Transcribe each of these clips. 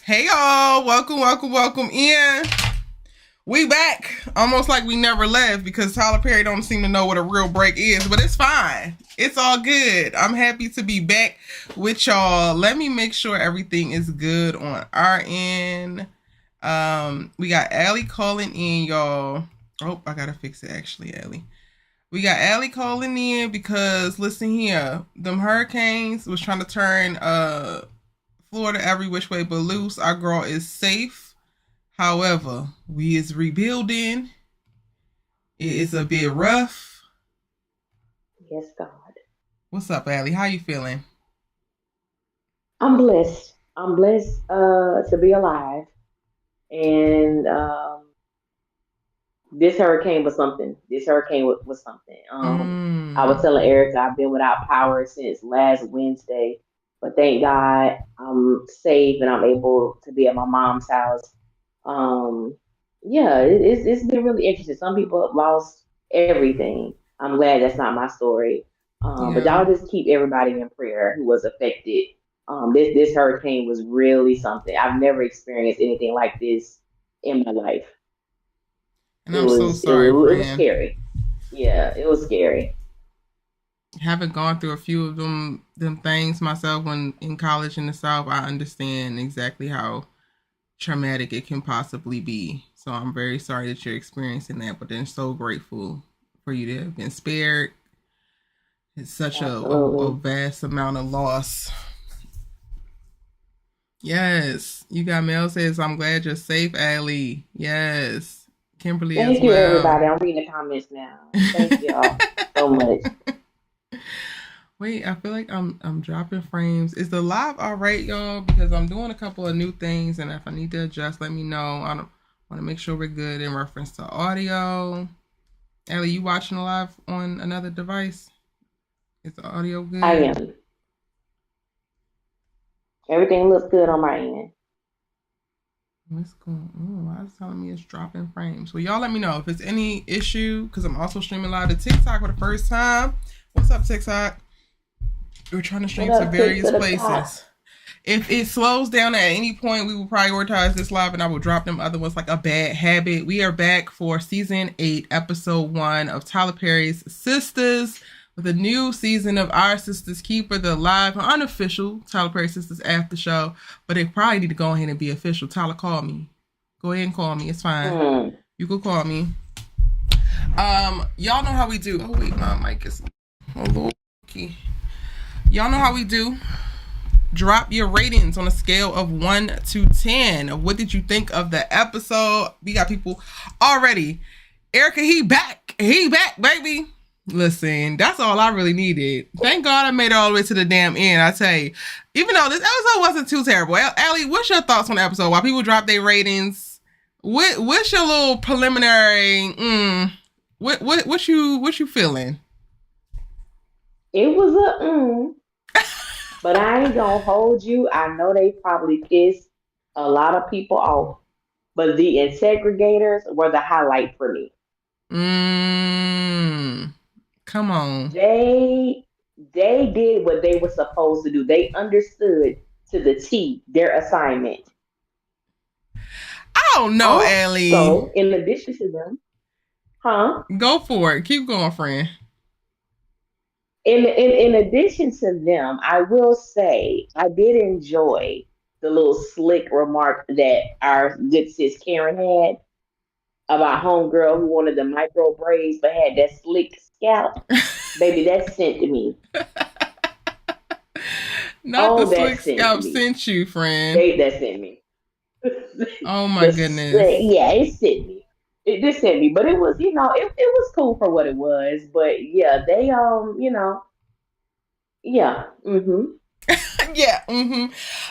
Hey y'all, welcome in. We back, almost like we never left because Tyler Perry don't seem to know what a real break is, but it's fine. It's all good. I'm happy to be back with y'all. Let me make sure everything is good on our end. We got Allie calling in, y'all. Oh, I gotta fix it actually, Allie. We got Allie calling in because listen here, them hurricanes was trying to turn Florida every which way but loose. Our girl is safe. However, we is rebuilding. It is a bit rough. Yes, God. What's up, Allie? How you feeling? I'm blessed. I'm blessed to be alive. And this hurricane was something. This hurricane was something. I was Mm. telling Erica I've been without power since last Wednesday, but thank God I'm safe and I'm able to be at my mom's house. Um, yeah, it's been really interesting. Some people have lost everything. I'm glad that's not my story. But Yeah. y'all just keep everybody in prayer who was affected. This hurricane was really something. I've never experienced anything like this in my life. And I'm so sorry, It was friend. scary. Yeah, it was scary. Having gone through a few of them things myself when in college in the South, I understand exactly how traumatic it can possibly be. So I'm very sorry that you're experiencing that, but then so grateful for you to have been spared. It's such a Absolutely. vast amount of loss. Yes. You got Mel says, I'm glad you're safe, Allie. Yes. Kimberly as Thank you, well. everybody. I'm reading the comments now. Thank y'all so much. Wait, I feel like I'm dropping frames. Is the live all right, y'all? Because I'm doing a couple of new things, and if I need to adjust, let me know. I don't want to make sure we're good in reference to audio. Ellie, you watching the live on another device? Is the audio I good? am. Everything looks good on my end. What's going on? Why is it telling me it's dropping frames? Well, y'all let me know if it's any issue because I'm also streaming live to TikTok for the first time. What's up, TikTok? We're trying to What stream to up, Tick various to the top? places. If it slows down at any point, we will prioritize this live and I will drop them other ones like a bad habit. We are back for season 8, episode 1 of Tyler Perry's Sistas with a new season of Our Sisters Keeper, the live unofficial Tyler Perry Sisters Aftershow. But they probably need to go ahead and be official. Tyler, call me. Go ahead and call me. It's fine. Hmm. You can call me. Y'all know how we do. Oh wait, my mic is a little key. Y'all know how we do. Drop your ratings on a scale of 1 to 10. What did you think of the episode? We got people already. Erica, he back. He back, baby. Listen, that's all I really needed. Thank God I made it all the way to the damn end. I tell you, even though this episode wasn't too terrible. Allie, what's your thoughts on the episode? While people drop their ratings, what's your little preliminary? What you feeling? It was but I ain't gonna hold you. I know they probably pissed a lot of people off, but the segregators were the highlight for me. Mmm. Come on. They they did what they were supposed to do. They understood to the T their assignment. I don't know, Allie. Also, in addition to them, huh? Go for it. Keep going, friend. In addition to them, I will say I did enjoy the little slick remark that our good sis Karen had about homegirl who wanted the micro braids but had that slick scalp. Baby, that sent me. Not the Oh, that slick sent scalp me. sent you, friend. Babe, that sent me. Oh my goodness. Yeah, it sent me. It did send me, but it was, it was cool for what it was. But yeah, they yeah, Yeah.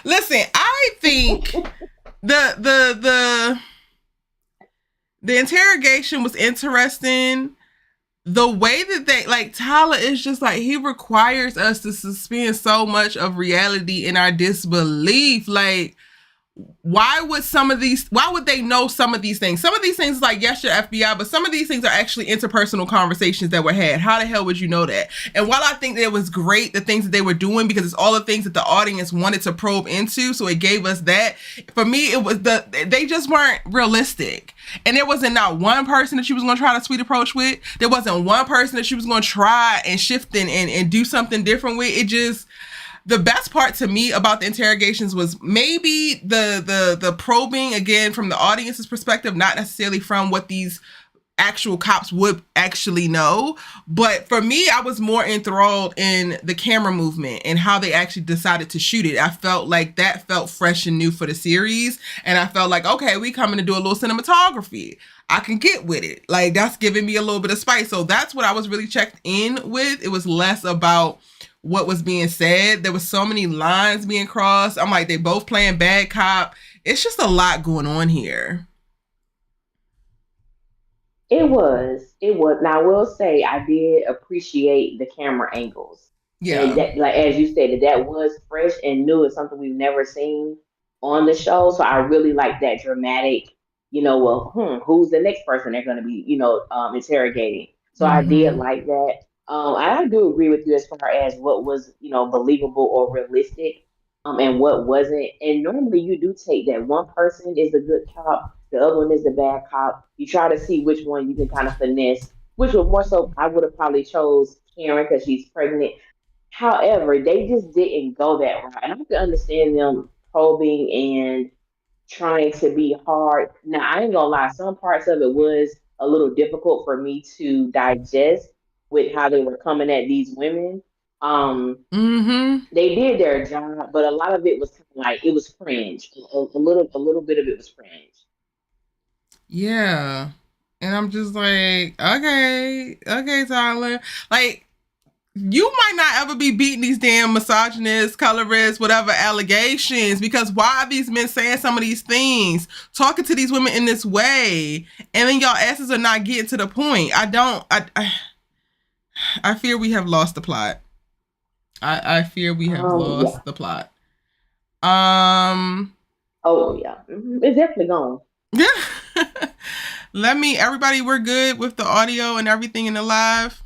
Listen, I think the the interrogation was interesting. The way that they like Tyler is just like he requires us to suspend so much of reality in our disbelief. Like why would they know some of these things? Some of these things, like, yes, you're FBI, but some of these things are actually interpersonal conversations that were had. How the hell would you know that? And while I think that it was great, the things that they were doing, because it's all the things that the audience wanted to probe into, so it gave us that. For me, it was they just weren't realistic. And there wasn't not one person that she was going to try to sweet approach with. There wasn't one person that she was going to try and shift and do something different with. It just... The best part to me about the interrogations was maybe the probing, again, from the audience's perspective, not necessarily from what these actual cops would actually know. But for me, I was more enthralled in the camera movement and how they actually decided to shoot it. I felt like that felt fresh and new for the series. And I felt like, okay, we coming to do a little cinematography. I can get with it. Like, that's giving me a little bit of spice. So that's what I was really checked in with. It was less about what was being said. There was so many lines being crossed. I'm like, they both playing bad cop. It's just a lot going on here. It was. Now, I will say I did appreciate the camera angles. Yeah. And that, like as you stated, that was fresh and new. It's something we've never seen on the show. So I really like that dramatic, who's the next person they're going to be, interrogating. So I did like that. I do agree with you as far as what was, believable or realistic, and what wasn't. And normally you do take that one person is the good cop, the other one is the bad cop. You try to see which one you can kind of finesse, which was more so I would have probably chose Karen because she's pregnant. However, they just didn't go that route. And I can understand them probing and trying to be hard. Now, I ain't gonna lie, some parts of it was a little difficult for me to digest with how they were coming at these women. They did their job, but a lot of it was kind of like it was cringe. A little bit of it was cringe. Yeah. And I'm just like, okay, Tyler. Like, you might not ever be beating these damn misogynist, colorist, whatever allegations, because why are these men saying some of these things, talking to these women in this way, and then y'all asses are not getting to the point? I fear we have lost the plot. I fear we have lost the plot. Oh yeah, it's definitely gone. Yeah. Everybody, we're good with the audio and everything in the live.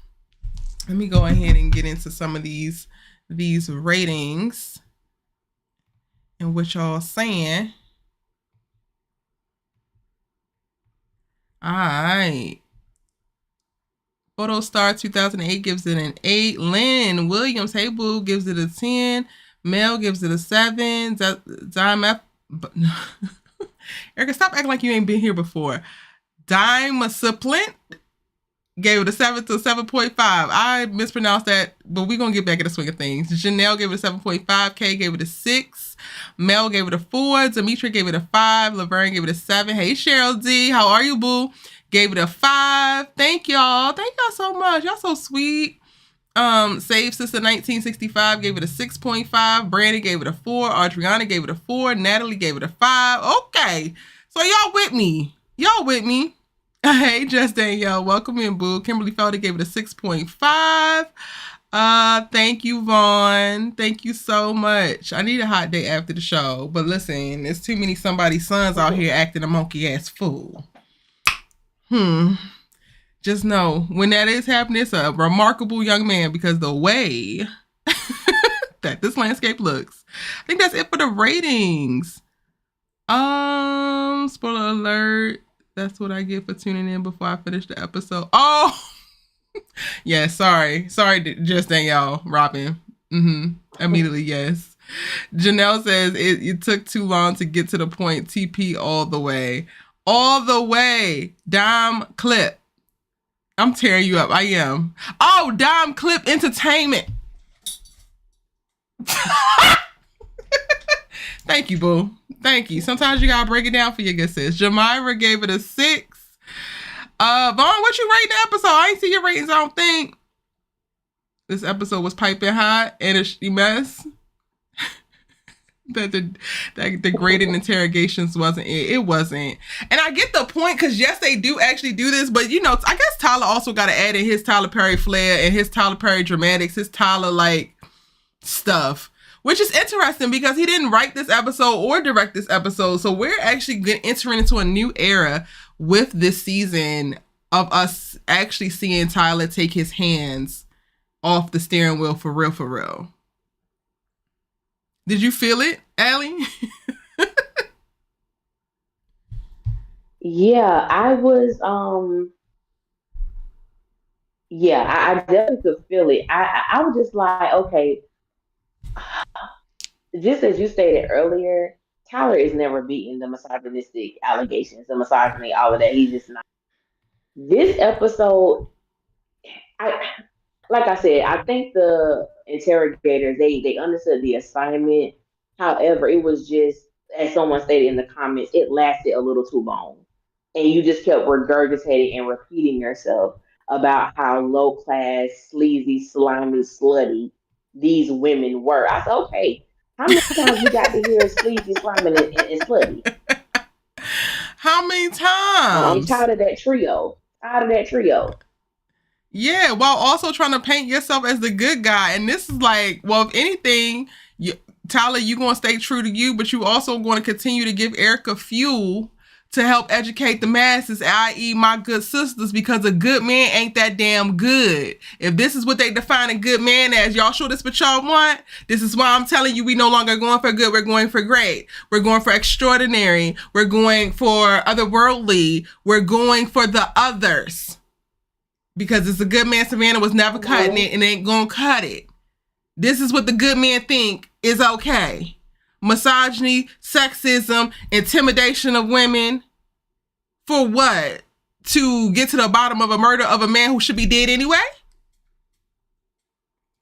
Let me go ahead and get into some of these ratings and what y'all saying. All right. Photostar 2008 gives it an 8. Lynn Williams, hey boo, gives it a 10. Mel gives it a 7. Dime F. Erica, stop acting like you ain't been here before. Dime Supplant gave it a 7 to 7.5. I mispronounced that, but we're going to get back in the swing of things. Janelle gave it a 7.5. Kay gave it a 6. Mel gave it a 4. Demetri gave it a 5. Laverne gave it a 7. Hey, Cheryl D. How are you, boo? Gave it a 5. Thank y'all. Thank y'all so much. Y'all so sweet. Save Sister 1965 gave it a 6.5. Brandy gave it a 4. Adriana gave it a 4. Natalie gave it a 5. Okay. So y'all with me. Hey, Just Danielle. Welcome in, boo. Kimberly Felder gave it a 6.5. Thank you, Vaughn. Thank you so much. I need a hot day after the show. But listen, there's too many somebody's sons out here acting a monkey ass fool. Just know when that is happening, it's a remarkable young man, because the way that this landscape looks. I think that's it for the ratings. Spoiler alert. That's what I get for tuning in before I finish the episode. Oh, yeah. Sorry, Just Danielle. Robin. Immediately, yes. Janelle says it took too long to get to the point. TP all the way. Dime Clip. I'm tearing you up. I am. Oh, Dime Clip Entertainment. Thank you, boo. Thank you. Sometimes you gotta break it down for your good sis. Jamira gave it a 6. Vaughn, what you rate the episode? I ain't see your ratings, I don't think. This episode was piping hot and a mess. That the graded interrogations wasn't it. It wasn't. And I get the point, because yes, they do actually do this, but I guess Tyler also got to add in his Tyler Perry flair and his Tyler Perry dramatics, his Tyler like stuff. Which is interesting because he didn't write this episode or direct this episode. So we're actually entering into a new era with this season of us actually seeing Tyler take his hands off the steering wheel for real, for real. Did you feel it, Allie? Yeah, I was I definitely could feel it. I was just like, okay, just as you stated earlier, Tyler is never beating the misogynistic allegations, the misogyny, all of that. He's just not. This episode, I like I said, I think the interrogators they understood the assignment. However, it was just as someone stated in the comments, it lasted a little too long, and you just kept regurgitating and repeating yourself about how low class, sleazy, slimy, slutty these women were. I said, okay, how many times we got to hear sleazy, slimy, and slutty? How many times? I'm tired of that trio. Yeah, while also trying to paint yourself as the good guy. And this is like, well, if anything, Tyler, you're going to stay true to you, but you also going to continue to give Erica fuel to help educate the masses, i.e. my good sisters, because a good man ain't that damn good. If this is what they define a good man as, y'all sure this what y'all want? This is why I'm telling you we no longer going for good, we're going for great. We're going for extraordinary. We're going for otherworldly. We're going for the others. Because it's a good man, Savannah was never cutting it and ain't gonna cut it. This is what the good men think is okay. Misogyny, sexism, intimidation of women. For what? To get to the bottom of a murder of a man who should be dead anyway?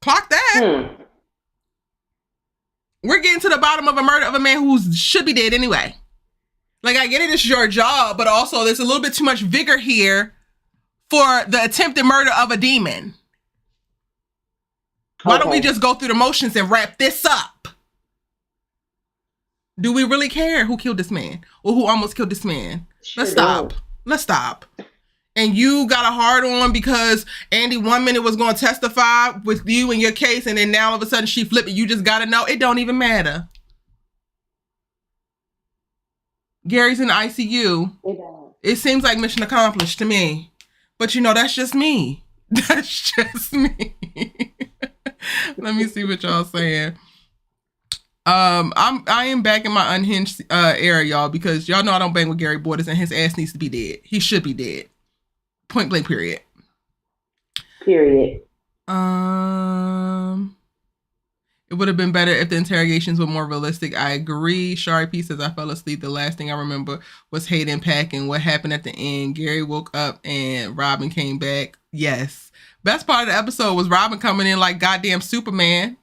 Clock that. We're getting to the bottom of a murder of a man who should be dead anyway. Like, I get it, it's your job, but also there's a little bit too much vigor here for the attempted murder of a demon. Why don't we just go through the motions and wrap this up? Do we really care who killed this man or who almost killed this man? Let's stop. And you got a hard on because Andy 1 minute was going to testify with you in your case, and then now all of a sudden she flipped it. You just got to know it don't even matter. Gary's in the ICU. It seems like mission accomplished to me. But you know, that's just me. That's just me. Let me see what y'all saying. I am back in my unhinged era, y'all, because y'all know I don't bang with Gary Borders and his ass needs to be dead. He should be dead. Point blank, period. It would have been better if the interrogations were more realistic. I agree. Shari P says I fell asleep. The last thing I remember was Hayden packing. What happened at the end? Gary woke up and Robin came back. Yes. Best part of the episode was Robin coming in like goddamn Superman.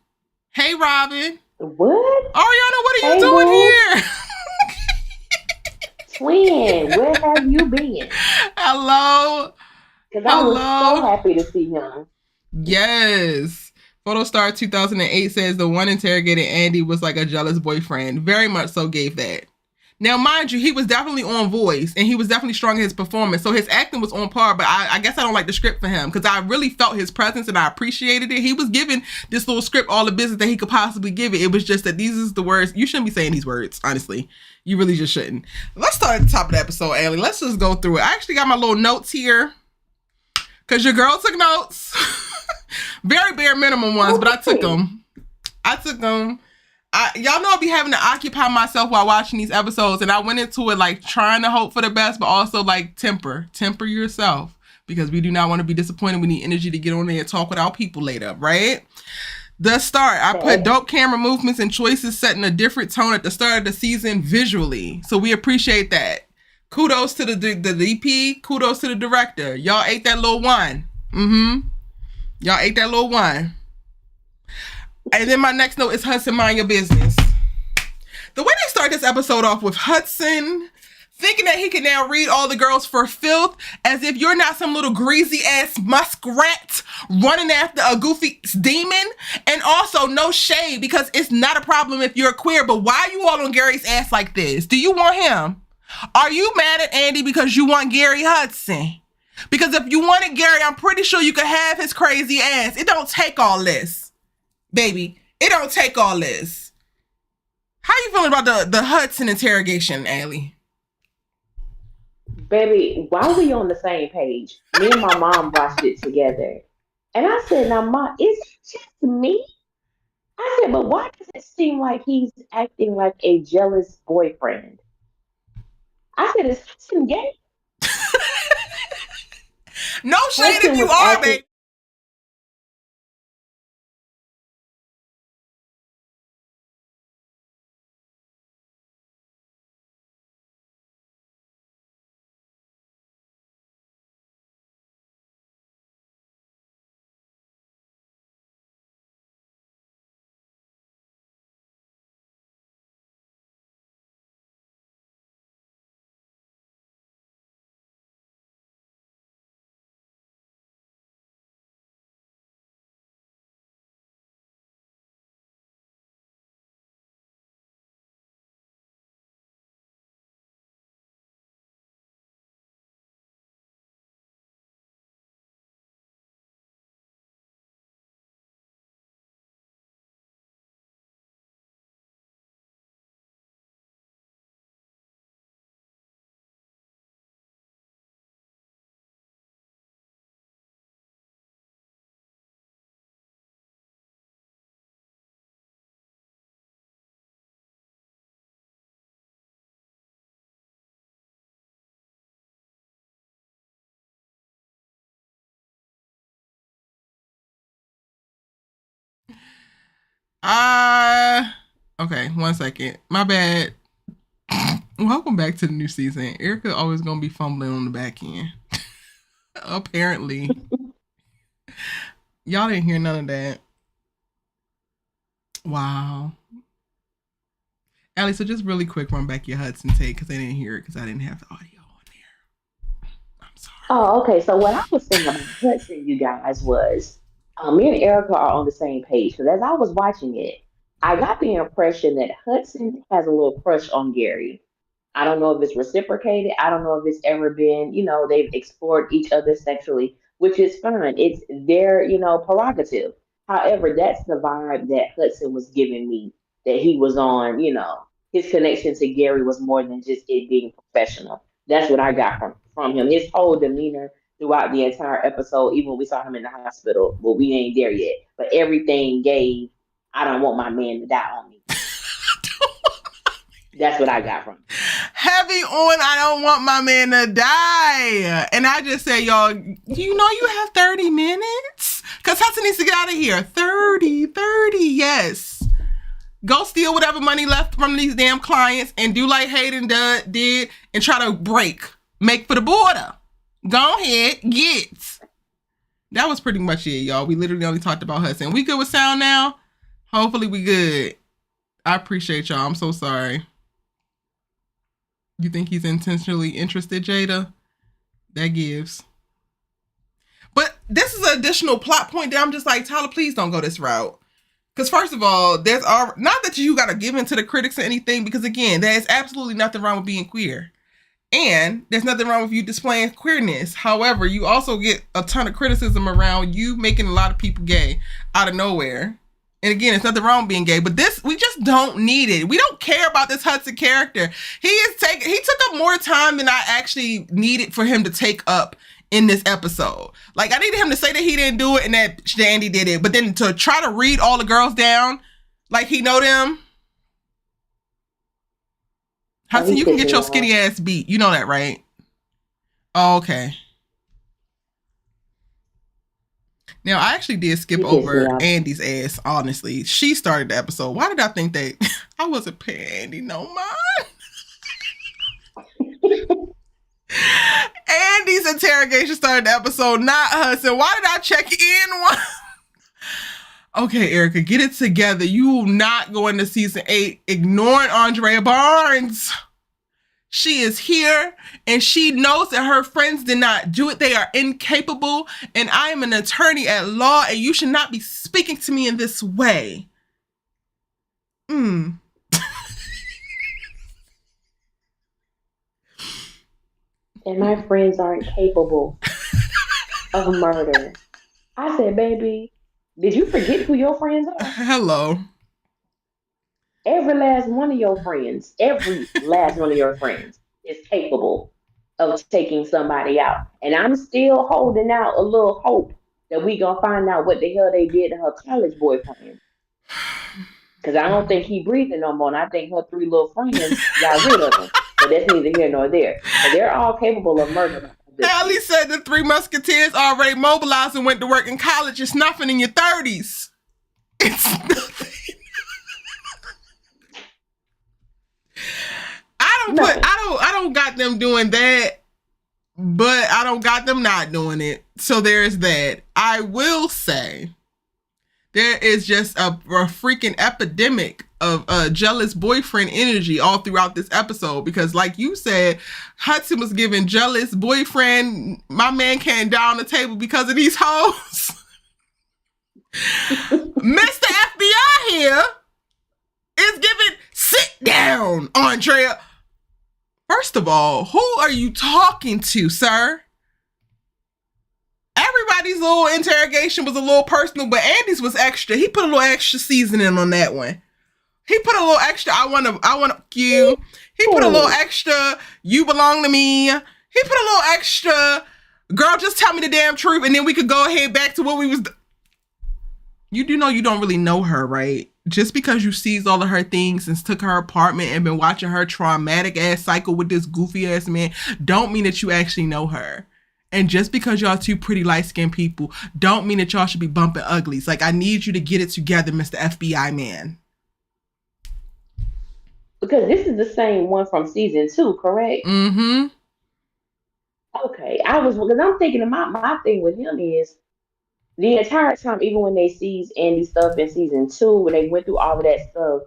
Hey, Robin. What? Ariana, what are you doing here? Twin, where have you been? Hello. Because I was so happy to see him. Yes. Photostar 2008 says the one interrogated Andy was like a jealous boyfriend. Very much so gave that. Now, mind you, he was definitely on voice and he was definitely strong in his performance. So his acting was on par, but I guess I don't like the script for him because I really felt his presence and I appreciated it. He was giving this little script all the business that he could possibly give it. It was just that these is the words. You shouldn't be saying these words, honestly. You really just shouldn't. Let's start at the top of the episode, Allie. Let's just go through it. I actually got my little notes here because your girl took notes. Very bare minimum ones, but I took them. Y'all know I'll be having to occupy myself while watching these episodes, and I went into it like trying to hope for the best, but also like temper yourself because we do not want to be disappointed. We need energy to get on there and talk with our people later, right? The start, I put dope camera movements and choices setting a different tone at the start of the season visually, so we appreciate that. Kudos to the DP, kudos to the director. Y'all ate that little wine. Y'all ate that little wine. And then my next note is Hudson, mind your business. The way they start this episode off with Hudson thinking that he can now read all the girls for filth as if you're not some little greasy ass muskrat running after a goofy demon. And also no shade because it's not a problem if you're queer, but why are you all on Gary's ass like this? Do you want him? Are you mad at Andy because you want Gary Hudson? Because if you wanted Gary, I'm pretty sure you could have his crazy ass. It don't take all this, baby. It don't take all this. How you feeling about the Hudson interrogation, Allie? Baby, why we on the same page? Me and my mom watched it together. And I said, now, Mom, is it just me? I said, but why does it seem like he's acting like a jealous boyfriend? I said, is Hudson gay? No shade if Hudson you was are, acting. baby. Okay, 1 second. My bad. Welcome back to the new season. Erica always gonna be fumbling on the back end. Apparently. Y'all didn't hear none of that. Wow. Allie, so just really quick, run back your Hudson take because they didn't hear it because I didn't have the audio on there. I'm sorry. Oh, okay. So what I was saying about Hudson, you guys, was me and Erica are on the same page. Because as I was watching it, I got the impression that Hudson has a little crush on Gary. I don't know if it's reciprocated. I don't know if it's ever been, they've explored each other sexually, which is fine. It's their, prerogative. However, that's the vibe that Hudson was giving me, that he was on, his connection to Gary was more than just it being professional. That's what I got from him. His whole demeanor throughout the entire episode, even when we saw him in the hospital, well, we ain't there yet. But everything gave, I don't want my man to die on me. That's what I got from him. Heavy on, I don't want my man to die. And I just say, y'all, you know you have 30 minutes? Because Hudson needs to get out of here. 30, yes. Go steal whatever money left from these damn clients and do like Hayden did and try to make for the border. Go ahead, get. That was pretty much it, y'all. We literally only talked about Hudson. We good with sound now? Hopefully we good. I appreciate y'all. I'm so sorry. You think he's intentionally interested, Jada? That gives. But this is an additional plot point that I'm just like, Tyler, please don't go this route. Because first of all, there's not that you got to give in to the critics or anything, because again, there's absolutely nothing wrong with being queer. And there's nothing wrong with you displaying queerness. However, you also get a ton of criticism around you making a lot of people gay out of nowhere. And again, it's nothing wrong with being gay, but this, we just don't need it. We don't care about this Hudson character. He took up more time than I actually needed for him to take up in this episode. Like, I needed him to say that he didn't do it and that Shandy did it, but then to try to read all the girls down like he know them. Hudson, you can get your skinny ass beat. You know that, right? Oh, okay. Now, I actually did skip over Andy's ass, honestly. She started the episode. Why did I think that I wasn't paying Andy no mind? Andy's interrogation started the episode, not Hudson. Why did I check in? Okay, Erica, get it together. You will not go into season 8 ignoring Andrea Barnes. She is here and she knows that her friends did not do it. They are incapable, and I am an attorney at law and you should not be speaking to me in this way. And my friends aren't capable of murder. I said, baby, did you forget who your friends are? Hello. Every last one of your friends, every last one of your friends is capable of taking somebody out. And I'm still holding out a little hope that we gonna find out what the hell they did to her college boyfriend. Because I don't think he breathing no more, and I think her three little friends got rid of him. But that's neither here nor there. But they're all capable of murder. Allie said the Three Musketeers already mobilized and went to work in college. It's nothing in your 30s. It's nothing. I don't got them doing that, but I don't got them not doing it. So there's that. I will say there is just a freaking epidemic of jealous boyfriend energy all throughout this episode, because like you said, Hudson was giving jealous boyfriend, my man can't down the table because of these hoes. Mr. FBI here is giving sit down, Andrea. First of all, who are you talking to, sir? Everybody's little interrogation was a little personal, but Andy's was extra. He put a little extra seasoning on that one. He put a little extra, I want you. He put a little extra, you belong to me. He put a little extra, girl, just tell me the damn truth, and then we could go ahead back to what we was. You do know you don't really know her, right? Just because you seized all of her things and took her apartment and been watching her traumatic ass cycle with this goofy ass man, don't mean that you actually know her. And just because y'all two pretty light-skinned people, don't mean that y'all should be bumping uglies. Like, I need you to get it together, Mr. FBI man. Because this is the same one from season 2, correct? Mm-hmm. Okay, because I'm thinking my thing with him is the entire time, even when they seized Andy stuff in season 2, when they went through all of that stuff,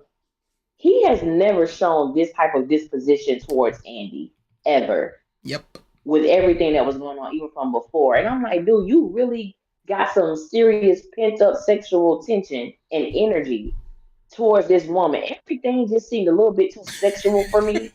he has never shown this type of disposition towards Andy ever. Yep. With everything that was going on, even from before. And I'm like, dude, you really got some serious pent up sexual tension and energy towards this woman. Everything just seemed a little bit too sexual for me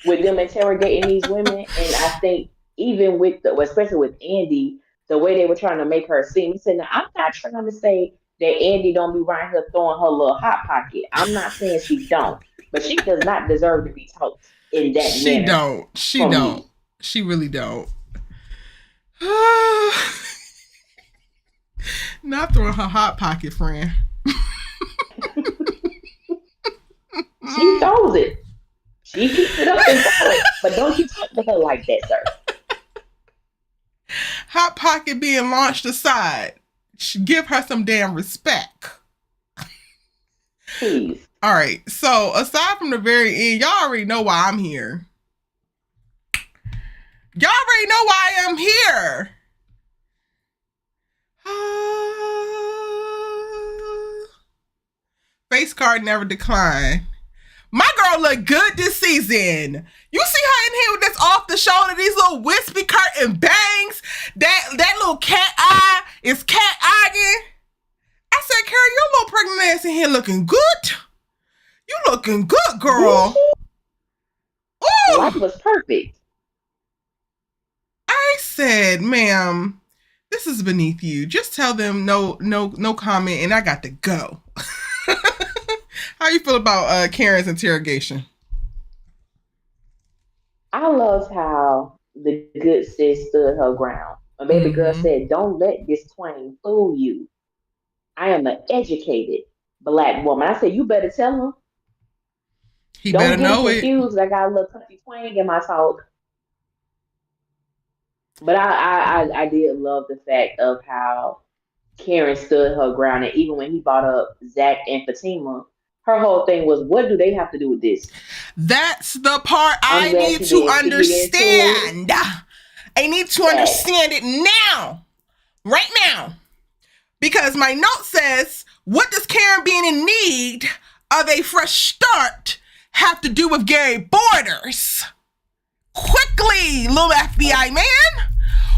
with them interrogating these women. And I think even with especially with Andy, the way they were trying to make her seem, he said, now, I'm not trying to say that Andy don't be right here throwing her little hot pocket. I'm not saying she don't, but she does not deserve to be talked in that manner. She don't. Me. She really don't. Not throwing her hot pocket, friend. She throws it. She keeps it up and throws it. But don't you talk to her like that, sir. Hot pocket being launched aside. Give her some damn respect. Please. All right. So aside from the very end, y'all already know why I'm here. Y'all already know why I'm here. Face card never declined. My girl look good this season. You see her in here with this off the shoulder, these little wispy curtain bangs. That little cat eye is cat eyeing. I said, Carrie, your little pregnant ass in here looking good. You looking good, girl. Ooh. Life was perfect. I said, ma'am, this is beneath you. Just tell them no comment, and I got to go. How you feel about Karen's interrogation? I loved how the good sis stood her ground. My baby girl said, don't let this twang fool you. I am an educated Black woman. I said, you better tell him. He better know it. Don't get confused. I got a little country twang in my talk. But I did love the fact of how Karen stood her ground. And even when he brought up Zach and Fatima, her whole thing was, what do they have to do with this? That's the part I need to understand. I need to understand it now. Right now. Because my note says, what does Karen being in need of a fresh start have to do with Gary Borders? Quickly, little FBI man.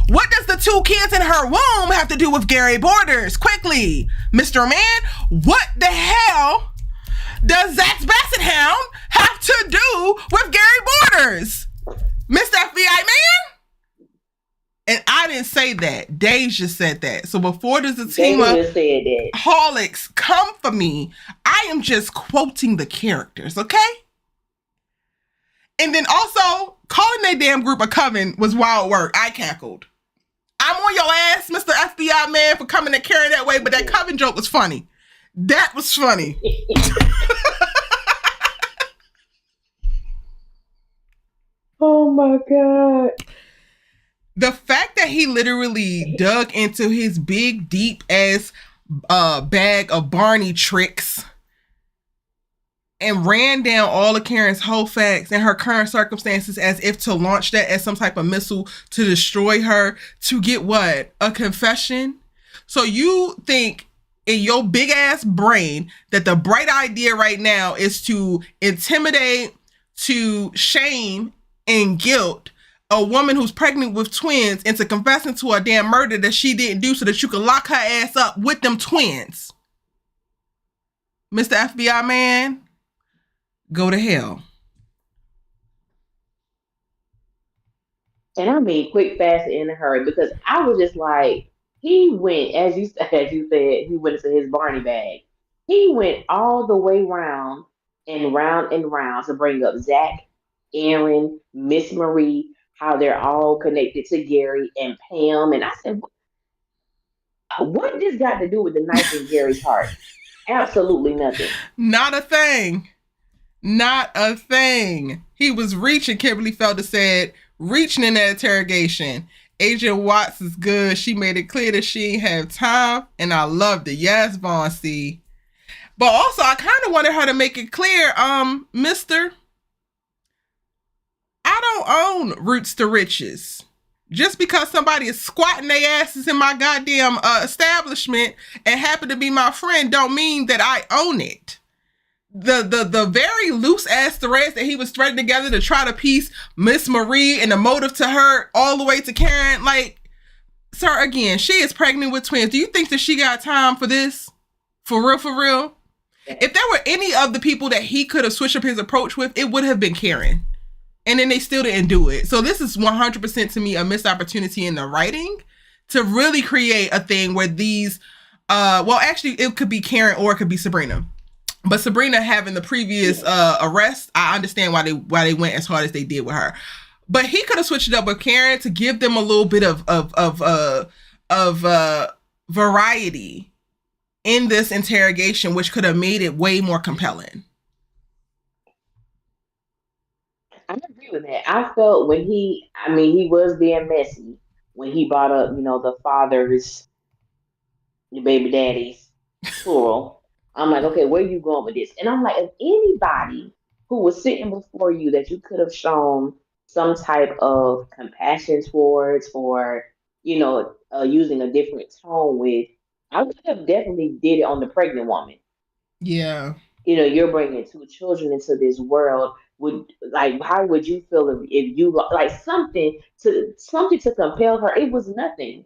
What does the 2 kids in her womb have to do with Gary Borders? Quickly, Mr. Man, what the hell does Zach's Basset Hound have to do with Gary Borders? Mr. FBI man? And I didn't say that. Deja said that. So before does the team Deja just said that. holics come for me, I am just quoting the characters, okay? And then also, calling that damn group a coven was wild work. I cackled. I'm on your ass, Mr. FBI man, for coming to carry that way, but that coven joke was funny. That was funny. Oh my God. The fact that he literally dug into his big, deep ass bag of Barney tricks and ran down all of Karen's whole facts and her current circumstances as if to launch that as some type of missile to destroy her, to get what? A confession? So you think in your big ass brain that the bright idea right now is to intimidate, to shame and guilt a woman who's pregnant with twins into confessing to a damn murder that she didn't do so that you can lock her ass up with them twins. Mr. FBI man, go to hell. And I mean quick, fast, and in a hurry, because I was just like, he went, as you said, he went into his Barney bag. He went all the way round and round and round to bring up Zach, Aaron, Miss Marie, how they're all connected to Gary and Pam. And I said, what this got to do with the knife in Gary's heart? Absolutely nothing. Not a thing. Not a thing. He was reaching, Kimberly Felder said, reaching in that interrogation. Agent Watts is good. She made it clear that she ain't have time, and I loved it. Yes, Vaughn C. But also, I kind of wanted her to make it clear, mister, I don't own roots to riches. Just because somebody is squatting their asses in my goddamn establishment and happen to be my friend don't mean that I own it. The very loose ass threads that he was threading together to try to piece Miss Marie and the motive to her all the way to Karen, like, sir, again, she is pregnant with twins. Do you think that she got time for this? For real, for real? If there were any of the people that he could have switched up his approach with, it would have been Karen. And then they still didn't do it. So this is 100% to me a missed opportunity in the writing to really create a thing where these, well, actually, it could be Karen or it could be Sabrina. But Sabrina having the previous arrest, I understand why they went as hard as they did with her. But he could have switched it up with Karen to give them a little bit of variety in this interrogation, which could have made it way more compelling. I agree with that. I felt when he was being messy when he brought up, the fathers, your baby daddies, plural. I'm like, okay, where are you going with this? And I'm like, if anybody who was sitting before you that you could have shown some type of compassion towards or, using a different tone with, I would have definitely did it on the pregnant woman. Yeah. You're bringing two children into this world. How would you feel if you like something to compel her? It was nothing.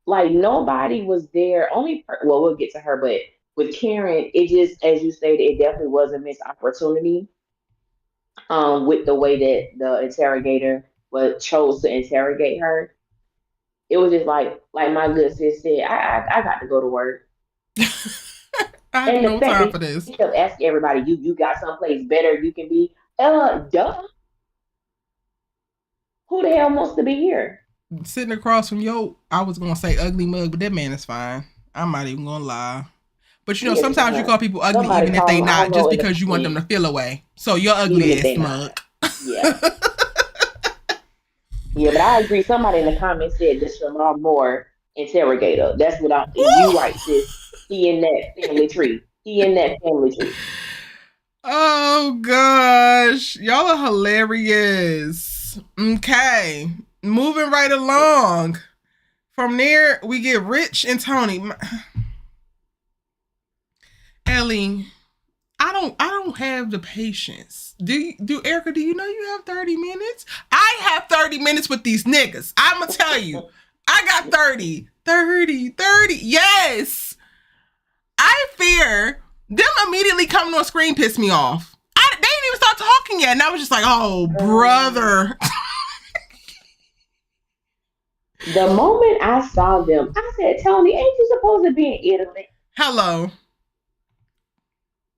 Like nobody was there. We'll get to her, but with Karen, it just, as you stated, it definitely was a missed opportunity. With the way that the interrogator chose to interrogate her, it was just like my good sis said, I got to go to work. I have no time for this. He kept asking everybody, you got someplace better you can be? Duh. Who the hell wants to be here? Sitting across from I was going to say ugly mug, but that man is fine. I'm not even going to lie. But sometimes you call people ugly even if they not, just because you want them to feel away. So you're ugly ass mug. Yeah. Yeah, but I agree. Somebody in the comments said this Shamar Moore interrogator. That's what you right, sis. He in that family tree. Oh gosh. Y'all are hilarious. Okay. Moving right along. From there, we get Rich and Tony. Ellie, I don't have the patience. Do Erica, do you know you have 30 minutes? I have 30 minutes with these niggas. I'ma tell you. I got 30. Yes. I fear them immediately coming on screen pissed me off. They didn't even start talking yet. And I was just like, oh, brother. The moment I saw them, I said, Tony, ain't you supposed to be in Italy? Hello.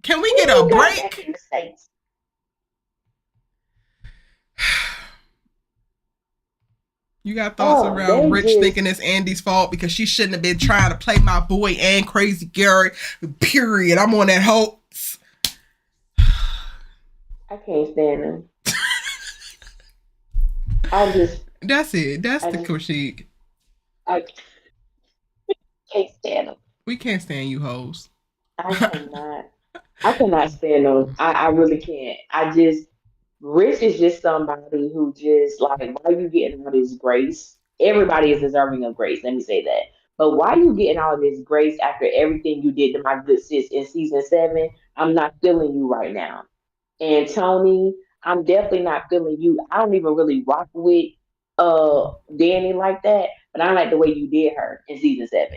Can we When get a you got back break? in the States? You got thoughts Oh, around they Rich just thinking it's Andy's fault because she shouldn't have been trying to play my boy and Crazy Gary. Period. I'm on that hoax. I can't stand them. I just That's it. That's I the just critique. I can't stand them. We can't stand you hoes. I cannot. I cannot stand them. I really can't. I just Rich is just somebody who just like why you getting all this grace? Everybody is deserving of grace. Let me say that. But why you getting all this grace after everything you did to my good sis in season 7? I'm not feeling you right now. And Tony, I'm definitely not feeling you. I don't even really rock with Danny like that, but I like the way you did her in season 7.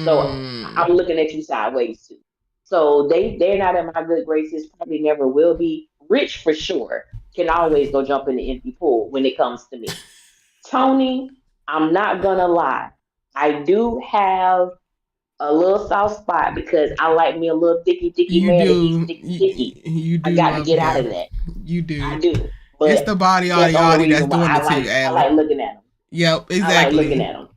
So Mm. I'm looking at you sideways too. So they're not in my good graces, probably never will be. Rich for sure can always go jump in the empty pool when it comes to me. Tony, I'm not gonna lie. I do have a little soft spot because I like me a little thicky You man to be do. sticky. You I do got to love get out of him. that. You I do. do, It's but the body that's the only yada that's reason why doing it to you, I Allie. like looking at him. Yep, I like looking exactly. at him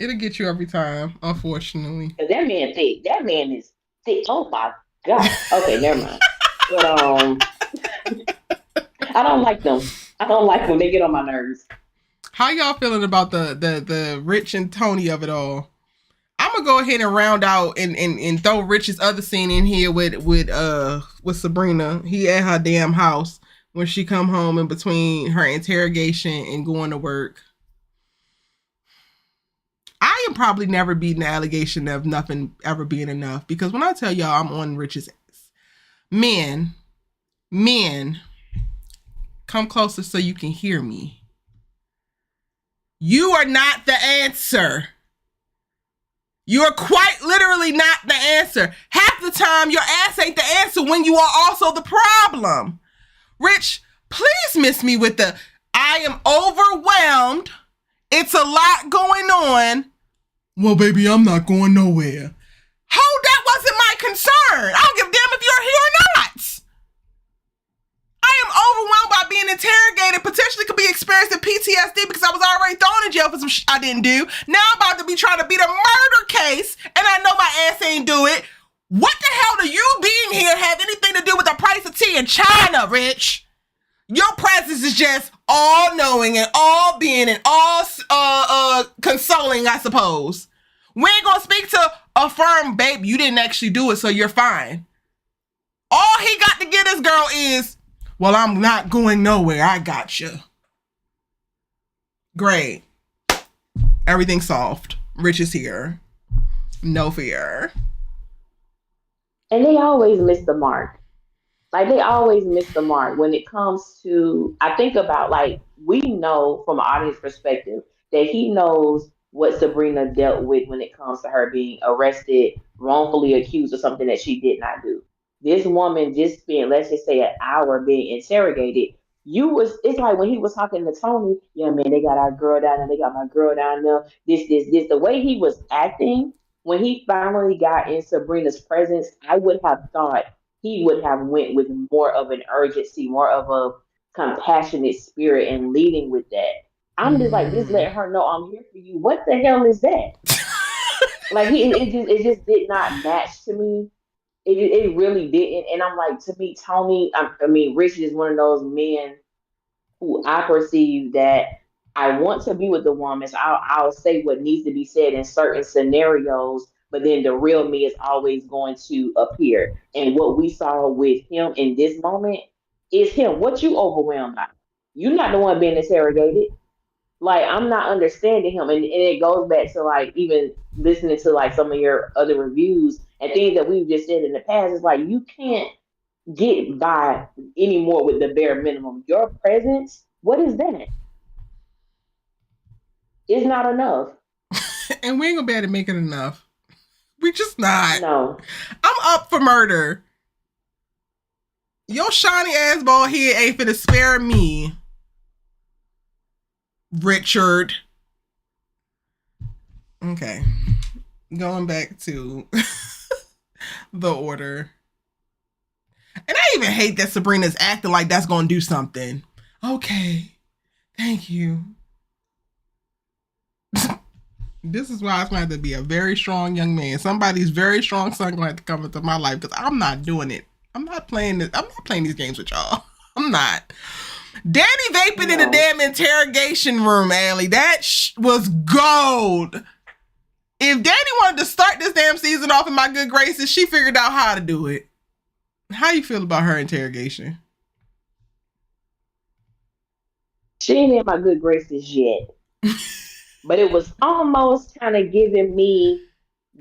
It'll get you every time, unfortunately. because that man thick. That man is thick. Oh my god. Okay, never mind. But I don't like them. I don't like them. They get on my nerves. How y'all feeling about the Rich and Tony of it all? I'm gonna go ahead and round out and throw Rich's other scene in here with Sabrina. He at her damn house when she come home in between her interrogation and going to work. I am probably never beating the allegation of nothing ever being enough because when I tell y'all I'm on Rich's ass, men, come closer so you can hear me. You are not the answer. You are quite literally not the answer. Half the time, your ass ain't the answer when you are also the problem. Rich, please miss me with the, I am overwhelmed. It's a lot going on. Well, baby, I'm not going nowhere. Ho, that wasn't my concern. I don't give a damn if you're here or not. I am overwhelmed by being interrogated, potentially could be experiencing PTSD because I was already thrown in jail for some shit I didn't do. Now I'm about to be trying to beat a murder case, and I know my ass ain't do it. What the hell do you being here have anything to do with the price of tea in China, Rich? Your presence is just all knowing and all being and all consoling, I suppose. We ain't gonna speak to affirm, babe, you didn't actually do it, so you're fine. All he got to get this girl is, well, I'm not going nowhere. I got you. Great. Everything's solved. Rich is here. No fear. And they always miss the mark. Like they always miss the mark when it comes to. I think about like we know from an audience perspective that he knows what Sabrina dealt with when it comes to her being arrested, wrongfully accused of something that she did not do. This woman just spent, let's just say, an hour being interrogated. It's like when he was talking to Tony, yeah, man, they got our girl down there, they got my girl down there, this. The way he was acting when he finally got in Sabrina's presence, I would have thought he would have went with more of an urgency, more of a compassionate spirit and leading with that. I'm just like, just let her know I'm here for you. What the hell is that? Like it just did not match to me. It really didn't. And I'm like, to me, Tony, I mean, Rich is one of those men who I perceive that I want to be with the woman. So I'll say what needs to be said in certain scenarios, but then the real me is always going to appear. And what we saw with him in this moment is him. What you overwhelmed by? You're not the one being interrogated. Like I'm not understanding him, and it goes back to like even listening to like some of your other reviews and things that we've just said in the past. It's like you can't get by anymore with the bare minimum. Your presence, what is that? It's not enough. And we ain't gonna be able to make it enough. We just not. No. I'm up for murder. Your shiny ass bald head ain't finna spare me, Richard. Okay. Going back to the order. And I even hate that Sabrina's acting like that's going to do something. Okay. Thank you. This is why it's going to have to be a very strong young man. Somebody's very strong son going to have to come into my life because I'm not doing it. I'm not playing this. I'm not playing these games with y'all. I'm not. Danny vaping in the damn interrogation room, Allie. That was gold. If Danny wanted to start this damn season off in my good graces, she figured out how to do it. How you feel about her interrogation? She ain't in my good graces yet. But it was almost kind of giving me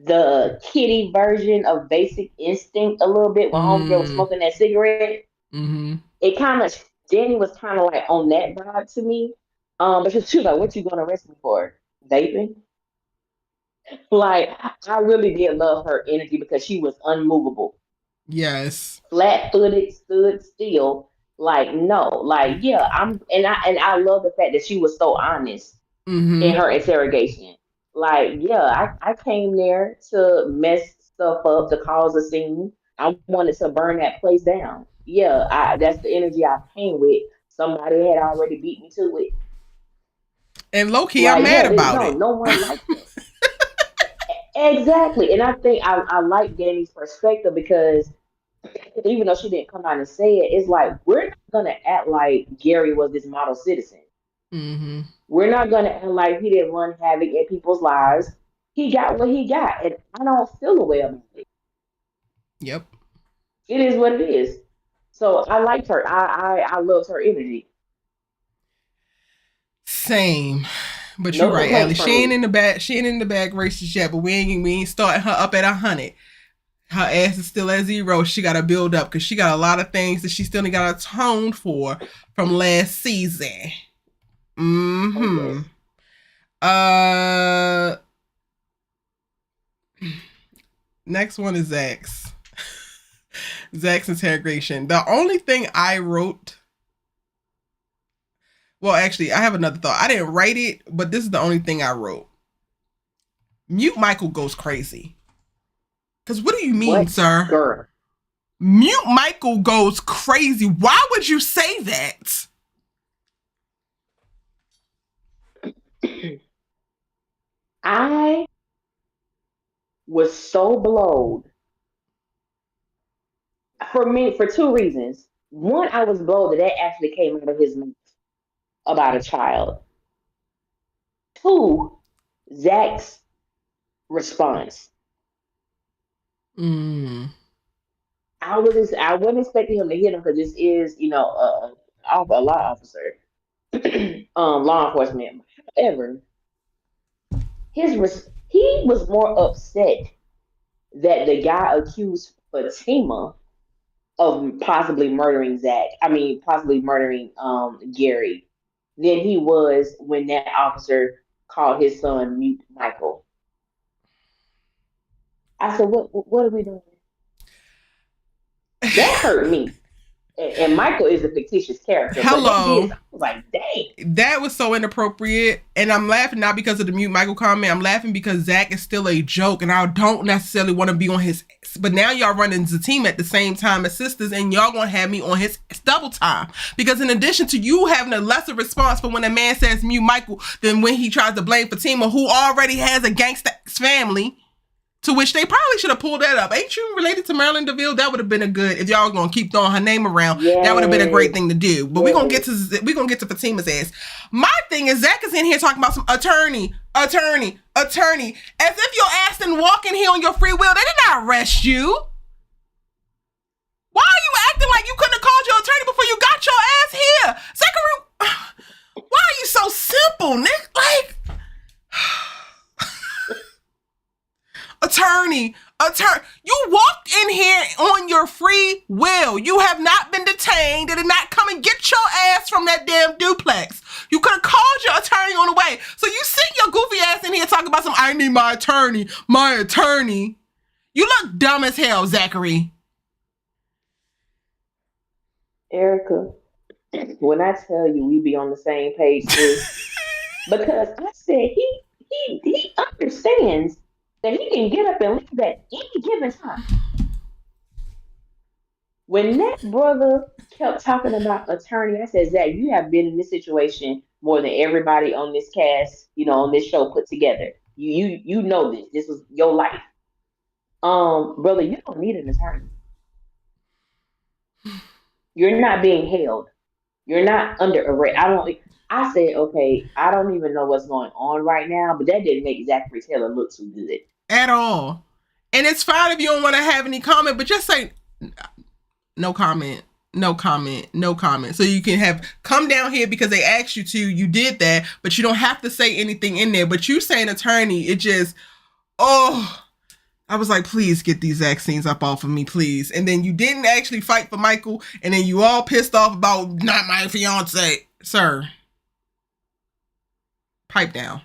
the kitty version of Basic Instinct a little bit when Homegirl was smoking that cigarette. Mm-hmm. It kind of, Danny was kind of like on that vibe to me. But she was like, what you going to arrest me for? Vaping? Like, I really did love her energy because she was unmovable. Yes. Flat-footed, stood still. Like, no. Like, yeah, I love the fact that she was so honest in her interrogation. Like, yeah, I came there to mess stuff up, to cause a scene. I wanted to burn that place down. Yeah, that's the energy I came with. Somebody had already beat me to it. And low-key, like, I'm mad about it. No one liked it. Exactly. And I think I like Danny's perspective because even though she didn't come out and say it, it's like, we're not going to act like Gary was this model citizen. Mm-hmm. We're not going to act like he didn't run havoc in people's lives. He got what he got, and I don't feel the way about it. Yep. It is what it is. So I liked her. I loved her energy. Same. But you're right, Allie. She ain't in the bag races yet, but we ain't starting her up at 100. Her ass is still at 0. She got to build up because she got a lot of things that she still got to atone for from last season. Mm-hmm. Okay. Next one is Zach's. Zach's interrogation. The only thing I wrote... Well, actually, I have another thought. I didn't write it, but this is the only thing I wrote. Mute Michael goes crazy. Because what do you mean, sir? Girl. Mute Michael goes crazy. Why would you say that? I was so blowed. For 2 reasons. One, I was blowed that actually came out of his mouth about a child. 2, Zach's response. I wasn't expecting him to hit him because this is, a law officer, law enforcement. However, he was more upset that the guy accused Fatima of possibly murdering Gary, than he was when that officer called his son Mute Michael. I said, what are we doing? That hurt me. And Michael is a fictitious character. Hello. But I was like, dang. That was so inappropriate. And I'm laughing not because of the Mute Michael comment. I'm laughing because Zach is still a joke. And I don't necessarily want to be on his... But now y'all running the team at the same time as Sistas. And y'all going to have me on his double time. Because in addition to you having a lesser response for when a man says Mute Michael than when he tries to blame Fatima, who already has a gangsta family... To which they probably should have pulled that up. Ain't you related to Marilyn DeVille? That would have been a good, if y'all gonna keep throwing her name around, that would have been a great thing to do. But we're gonna get to Fatima's ass. My thing is Zach is in here talking about some attorney. As if your ass didn't walk in here on your free will. They did not arrest you. Why are you acting like you couldn't have called your attorney before you got your ass here? Zachary, why are you so simple, Nick? Like... Attorney, you walked in here on your free will. You have not been detained. They did not come and get your ass from that damn duplex. You could have called your attorney on the way. So you sit your goofy ass in here talking about I need my attorney. You look dumb as hell, Zachary. Erica, when I tell you we be on the same page, too, because I said he understands that he can get up and leave at any given time. When that brother kept talking about attorney, I said, Zach, you have been in this situation more than everybody on this cast, on this show put together. You know this. This was your life. Brother, you don't need an attorney. You're not being held. You're not under arrest. I said, okay, I don't even know what's going on right now, but that didn't make Zachary Taylor look too good. At all. And it's fine if you don't want to have any comment, but just say no comment, no comment, no comment. So you can have come down here because they asked you to, you did that, but you don't have to say anything in there. But you saying attorney, it just, I was like, please get these vaccines up off of me, please. And then you didn't actually fight for Michael, and then you all pissed off about not my fiance. Sir, pipe down.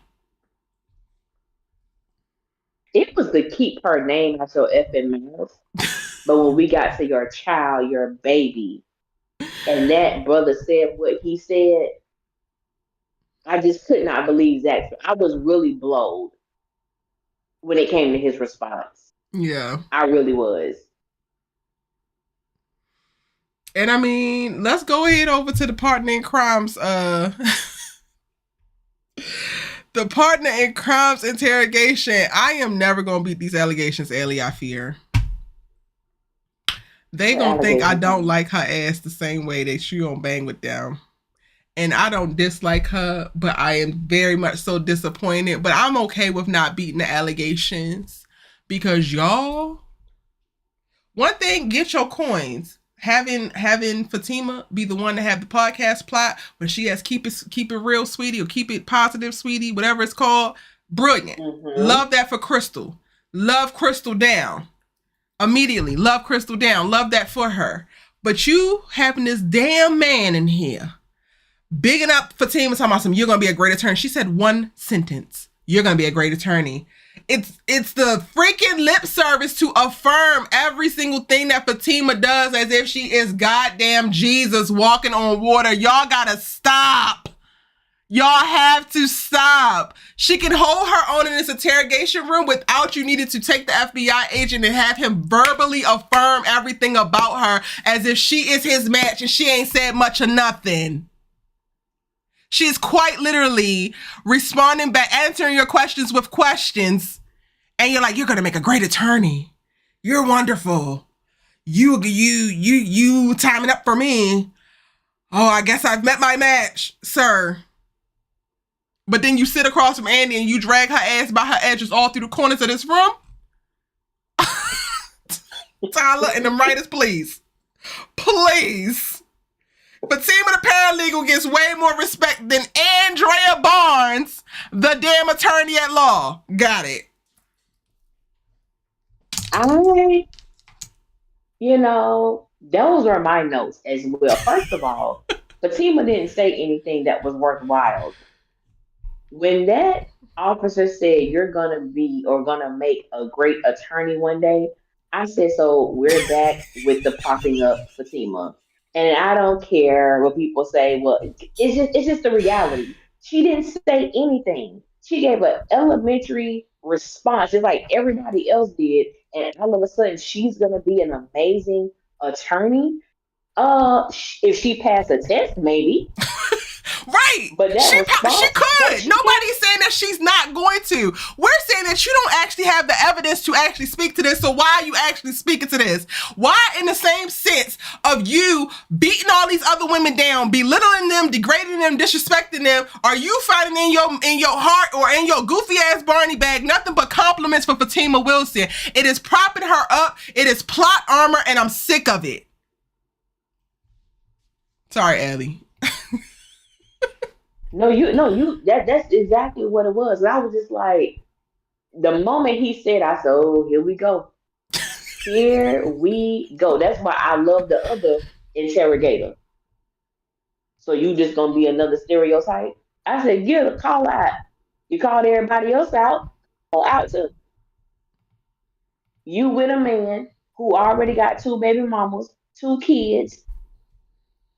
It was to keep her name out your effing mouth. But when we got to your child, your baby, and that brother said what he said, I just could not believe that. I was really blowed when it came to his response. Yeah. I really was. And I mean, let's go ahead over to the partner in crimes. The partner in crimes interrogation. I am never going to beat these allegations, Ellie, I fear. They gonna think I don't like her ass the same way that she gonna bang with them. And I don't dislike her, but I am very much so disappointed. But I'm okay with not beating the allegations. Because y'all, one thing, get your coins. Having Fatima be the one to have the podcast plot when she has keep it real, sweetie, or keep it positive, sweetie, whatever it's called. Brilliant. Mm-hmm. Love that for Crystal. Love Crystal down. Immediately. Love Crystal down. Love that for her. But you having this damn man in here bigging up Fatima, talking about some, you're going to be a great attorney. She said one sentence. You're going to be a great attorney. It's the freaking lip service to affirm every single thing that Fatima does as if she is goddamn Jesus walking on water. Y'all gotta stop. Y'all have to stop. She can hold her own in this interrogation room without you needing to take the FBI agent and have him verbally affirm everything about her as if she is his match and she ain't said much or nothing. She's quite literally responding back, answering your questions with questions. And you're like, you're going to make a great attorney. You're wonderful. You timing up for me. Oh, I guess I've met my match, sir. But then you sit across from Andy and you drag her ass by her edges all through the corners of this room. Tyler and them writers, please. Please. Fatima the paralegal gets way more respect than Andrea Barnes, the damn attorney at law. Got it. Those are my notes as well. First of all, Fatima didn't say anything that was worthwhile. When that officer said you're gonna be or gonna make a great attorney one day, I said, so we're back with the popping up Fatima. And I don't care what people say. Well, it's just the reality. She didn't say anything. She gave an elementary response, just like everybody else did. And all of a sudden, she's gonna be an amazing attorney. If she passed a test, maybe. Right. But she could. Nobody's saying that she's not going to. We're saying that you don't actually have the evidence to actually speak to this. So why are you actually speaking to this? Why, in the same sense of you beating all these other women down, belittling them, degrading them, disrespecting them, are you finding in your heart or in your goofy ass Barney bag nothing but compliments for Fatima Wilson? It is propping her up. It is plot armor, and I'm sick of it. Sorry, Ellie. That's exactly what it was. And I was just like, the moment he said, I said, oh, here we go. Here we go. That's why I love the other interrogator. So you just gonna be another stereotype? I said, get a call out. You called everybody else out. Call out too. You with a man who already got 2 baby mamas, 2 kids.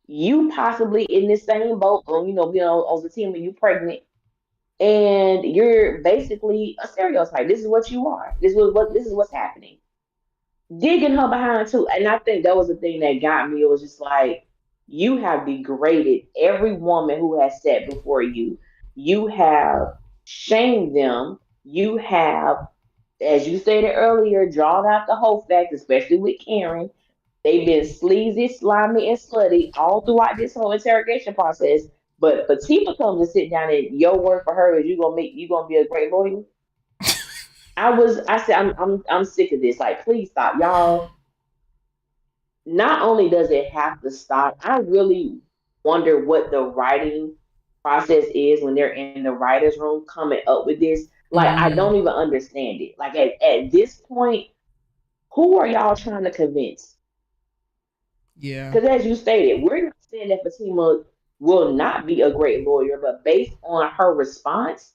You possibly in this same boat, on the team when you pregnant, and you're basically a stereotype. This is what you are. This is what's happening. Digging her behind too. And I think that was the thing that got me. It was just like, you have degraded every woman who has sat before you. You have shamed them. You have, as you stated earlier, drawn out the whole fact, especially with Karen. They've been sleazy, slimy, and slutty all throughout this whole interrogation process. But Fatima comes and sit down, and your word for her is you gonna be a great lawyer. I said, I'm sick of this. Like, please stop, y'all. Not only does it have to stop, I really wonder what the writing process is when they're in the writer's room coming up with this. Like, I Mm, don't even understand it. Like, at this point, who are y'all trying to convince? yeah. Because as you stated, we're not saying that Fatima will not be a great lawyer, but based on her response,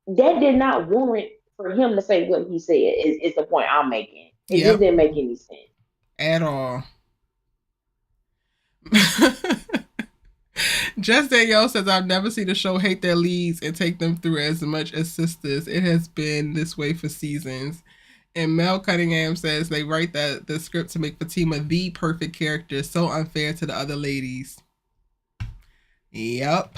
that did not warrant for him to say what he said. Is the point I'm making? It just Yep. didn't make any sense. At all. Just Danielle says, I've never seen a show hate their leads and take them through as much as Sisters. It has been this way for seasons. And Mel Cunningham says they write the script to make Fatima the perfect character, so unfair to the other ladies. Yep.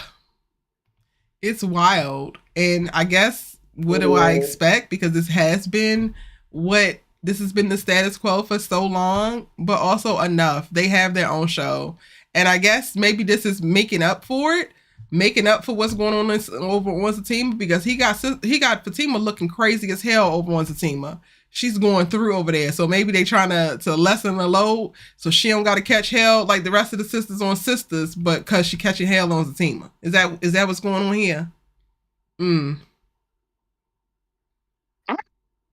It's wild. And I guess, what do I expect? Because this has been the status quo for so long, but also enough. They have their own show. And I guess maybe this is making up for it, making up for what's going on over on Fatima, because he got Fatima looking crazy as hell over on Fatima. She's going through over there. So maybe they trying to lessen the load so she don't got to catch hell like the rest of the sisters on Sisters, but because she catching hell on Fatima. Is that what's going on here? I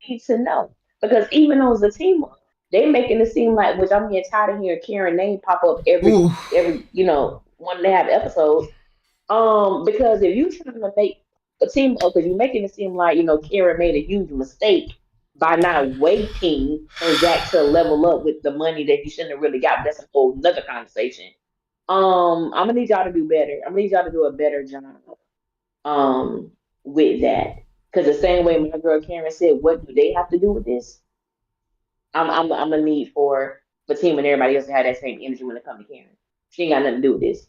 need to know, because even on Zatima, they making it seem like, which I'm getting tired of hearing Karen name pop up Ooh. every one they have episodes. Because if you trying to make a team up, because you're making it seem like Karen made a huge mistake by not waiting for Zach to level up with the money that he shouldn't have really got. That's a whole nother conversation. I'm gonna need y'all to do better. I'm gonna need y'all to do a better job with that. Because the same way my girl Karen said, what do they have to do with this? I'm gonna need for the team and everybody else to have that same energy when it comes to Karen. She ain't got nothing to do with this.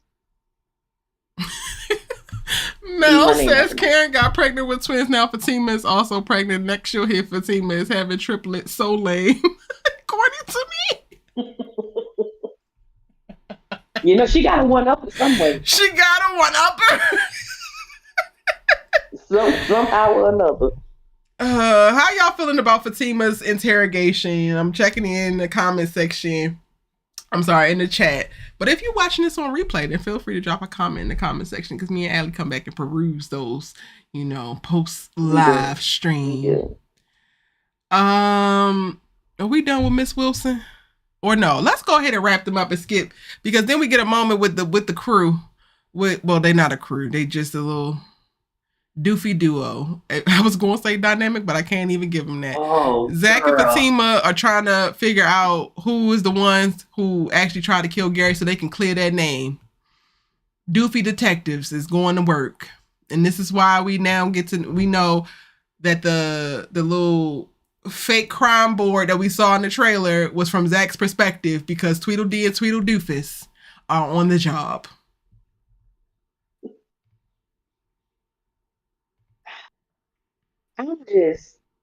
Mel says Karen got pregnant with twins. Now Fatima is also pregnant. Next you'll hear Fatima is having triplets. So lame. According to me. She got a one-upper somewhere. She got a one-upper. Somehow or another. How y'all feeling about Fatima's interrogation? I'm checking in the comment section. I'm sorry, in the chat. But if you're watching this on replay, then feel free to drop a comment in the comment section, because me and Allie come back and peruse those, post live stream. Are we done with Miss Wilson? Or no? Let's go ahead and wrap them up and skip, because then we get a moment with the crew. Well, they're not a crew. They just a little doofy duo. I was going to say dynamic, but I can't even give them that. Oh, Zach and Fatima are trying to figure out who is the ones who actually tried to kill Gary so they can clear their name. Doofy detectives is going to work. And this is why we now we know that the little fake crime board that we saw in the trailer was from Zach's perspective, because Tweedledee and Tweedledoofus are on the job.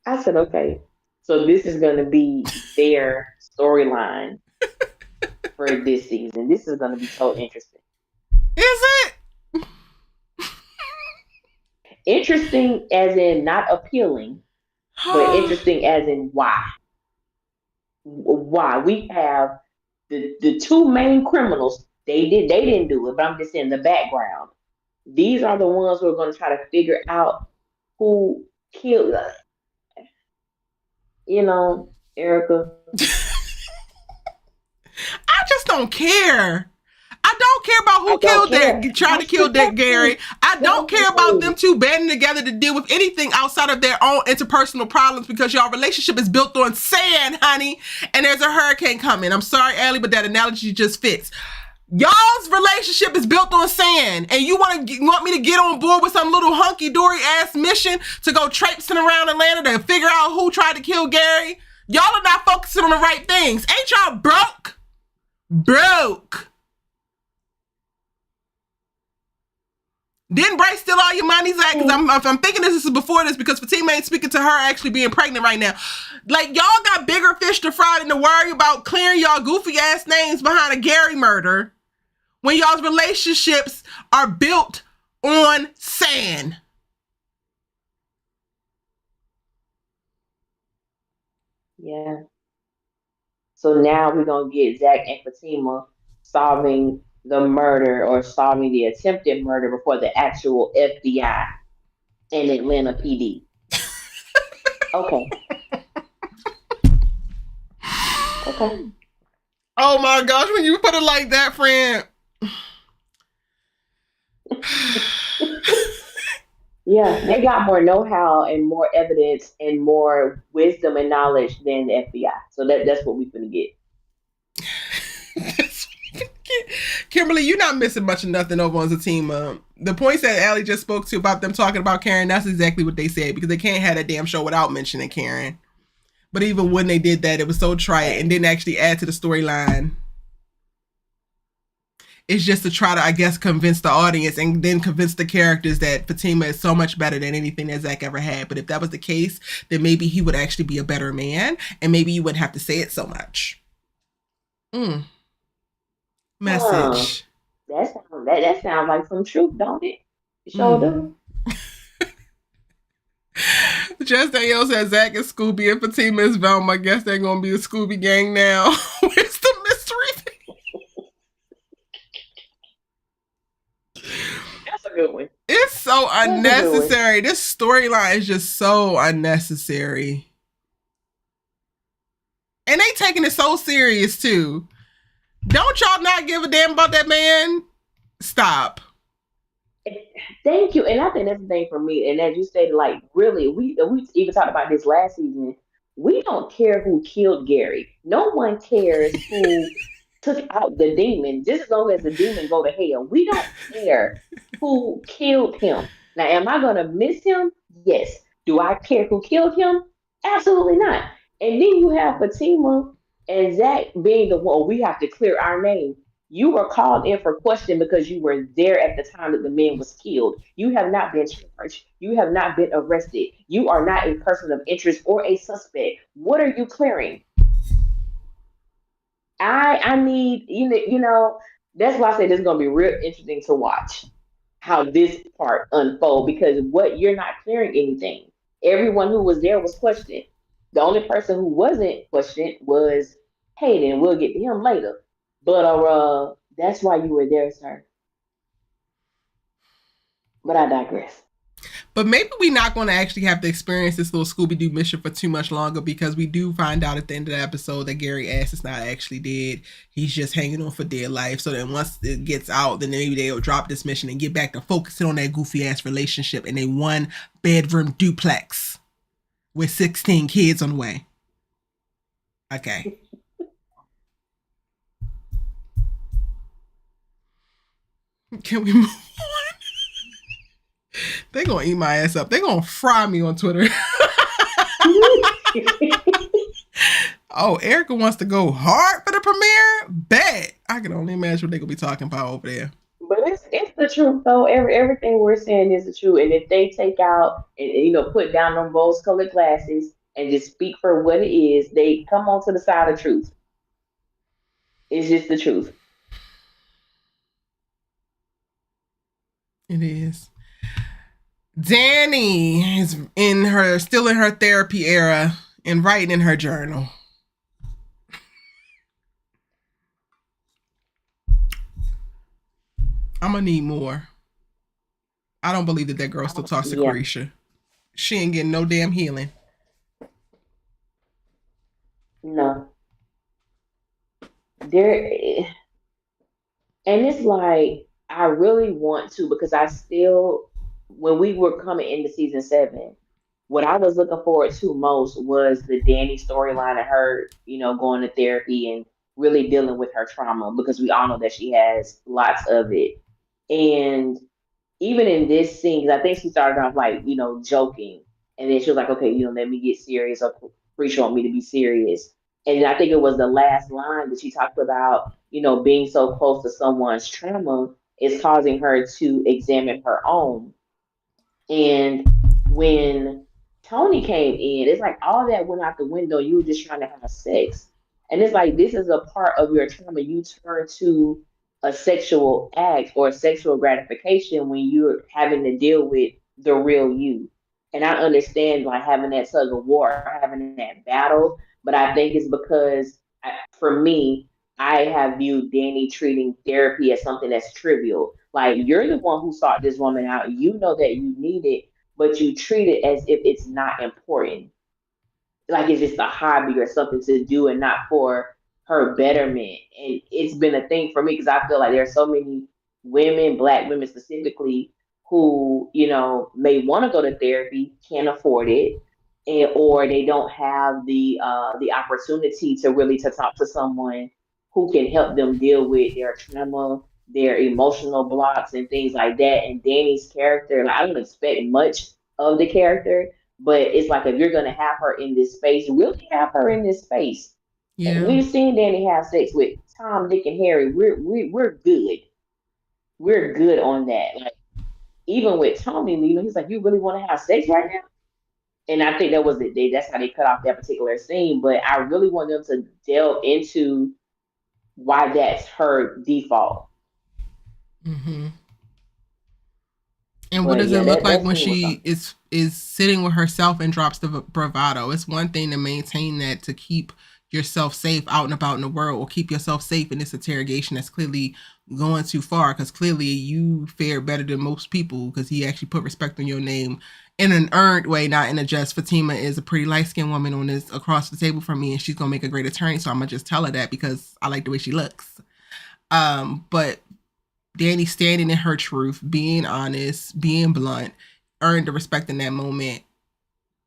I said, okay, so this is going to be their storyline for this season. This is going to be so interesting. Is it? Interesting as in not appealing, but interesting as in why. Why? We have the two main criminals. They didn't do it, but I'm just in the background. These are the ones who are going to try to figure out who killed us. Erica. I just don't care. I don't care about who tried to kill Gary. I don't care about them two banding together to deal with anything outside of their own interpersonal problems, because y'all relationship is built on sand, honey, and there's a hurricane coming. I'm sorry, Allie, but that analogy just fits. Y'all's relationship is built on sand, and you want me to get on board with some little hunky-dory ass mission to go traipsing around Atlanta to figure out who tried to kill Gary? Y'all are not focusing on the right things. Ain't y'all broke? Broke. Didn't Bryce steal all your money, Zach? Because I'm thinking this is before this, because Fatima ain't speaking to her actually being pregnant right now. Like, y'all got bigger fish to fry than to worry about clearing y'all goofy ass names behind a Gary murder when y'all's relationships are built on sand. Yeah. So now we're going to get Zach and Fatima solving the murder or solving the attempted murder before the actual FBI and Atlanta PD. Okay. Okay. Oh my gosh, when you put it like that, friend. Yeah, they got more know-how and more evidence and more wisdom and knowledge than the FBI. So that's what we're going to get. Kimberly, you're not missing much of nothing over on the team. The points that Allie just spoke to about them talking about Karen, that's exactly what they said, because they can't have that damn show without mentioning Karen. But even when they did that, it was so trite and didn't actually add to the storyline. It's just to try to, I guess, convince the audience and then convince the characters that Fatima is so much better than anything that Zach ever had. But if that was the case, then maybe he would actually be a better man, and maybe you wouldn't have to say it so much. Message. That sounds like some truth, don't it? It sure do. Just Danielle says Zach is Scooby and Fatima is Velma. I guess they're gonna be a Scooby gang now. Where's the mystery thing? That's a good one. It's so unnecessary. This storyline is just so unnecessary. And they taking it so serious too. Don't y'all not give a damn about that man? Stop. Thank you. And I think that's the thing for me. And as you said, like, really, we even talked about this last season. We don't care who killed Gary. No one cares who took out the demon. Just as long as the demon go to hell. We don't care who killed him. Now, am I going to miss him? Yes. Do I care who killed him? Absolutely not. And then you have Fatima and Zach being the one, we have to clear our name. You were called in for question because you were there at the time that the man was killed. You have not been charged. You have not been arrested. You are not a person of interest or a suspect. What are you clearing? I need, that's why I say this is going to be real interesting to watch how this part unfold, because you're not clearing anything. Everyone who was there was questioned. The only person who wasn't questioned was Hayden. We'll get to him later. But that's why you were there, sir. But I digress. But maybe we're not going to actually have to experience this little Scooby-Doo mission for too much longer, because we do find out at the end of the episode that Gary Ass is not actually dead. He's just hanging on for dear life. So then once it gets out, then maybe they'll drop this mission and get back to focusing on that goofy-ass relationship in a one-bedroom duplex with 16 kids on the way. Okay. Can we move on? They're going to eat my ass up. They're going to fry me on Twitter. Oh, Erica wants to go hard for the premiere? Bet. I can only imagine what they're going to be talking about over there. But it's the truth, though. Everything we're saying is the truth. And if they take out and put down them rose-colored glasses and just speak for what it is, they come onto the side of truth. It's just the truth. It is. Danny is still in her therapy era and writing in her journal. I'm gonna need more. I don't believe that girl still talks to Carisha. She ain't getting no damn healing. No. And it's like, I really want to, because when we were coming into season 7, what I was looking forward to most was the Danny storyline of her, going to therapy and really dealing with her trauma, because we all know that she has lots of it. And even in this scene, 'cause I think she started off like, joking. And then she was like, okay, let me get serious, or Preacher want me to be serious. And I think it was the last line that she talked about, being so close to someone's trauma is causing her to examine her own. And when Tony came in, it's like all that went out the window. You were just trying to have sex. And it's like, this is a part of your trauma. You turn to a sexual act or sexual gratification when you're having to deal with the real you. And I understand like having that tug of war, having that battle, but I think it's because for me, I have viewed Danny treating therapy as something that's trivial. Like, you're the one who sought this woman out. You know that you need it, but you treat it as if it's not important. Like it's just a hobby or something to do and not for her betterment. And it's been a thing for me because I feel like there are so many women, Black women specifically, who, may want to go to therapy, can't afford it, or they don't have the opportunity to really to talk to someone who can help them deal with their trauma, their emotional blocks and things like that. And Danny's character, like, I don't expect much of the character, but it's like if you're gonna have her in this space, really have her in this space. Yeah. We've seen Danny have sex with Tom, Dick, and Harry. We're good. We're good on that. Like, even with Tony, he's like, you really want to have sex right now? And I think that was it. That's how they cut off that particular scene. But I really want them to delve into why that's her default. Mm-hmm. And what does it look like when she is sitting with herself and drops the bravado? It's one thing to maintain that, to keep yourself safe out and about in the world, or keep yourself safe in this interrogation that's clearly going too far, because clearly you fared better than most people, because he actually put respect on your name in an earned way, not in a just. Fatima is a pretty light-skinned woman on this across the table from me, and she's gonna make a great attorney, so I'm gonna just tell her that because I like the way she looks. But Danny standing in her truth, being honest, being blunt, earned the respect in that moment.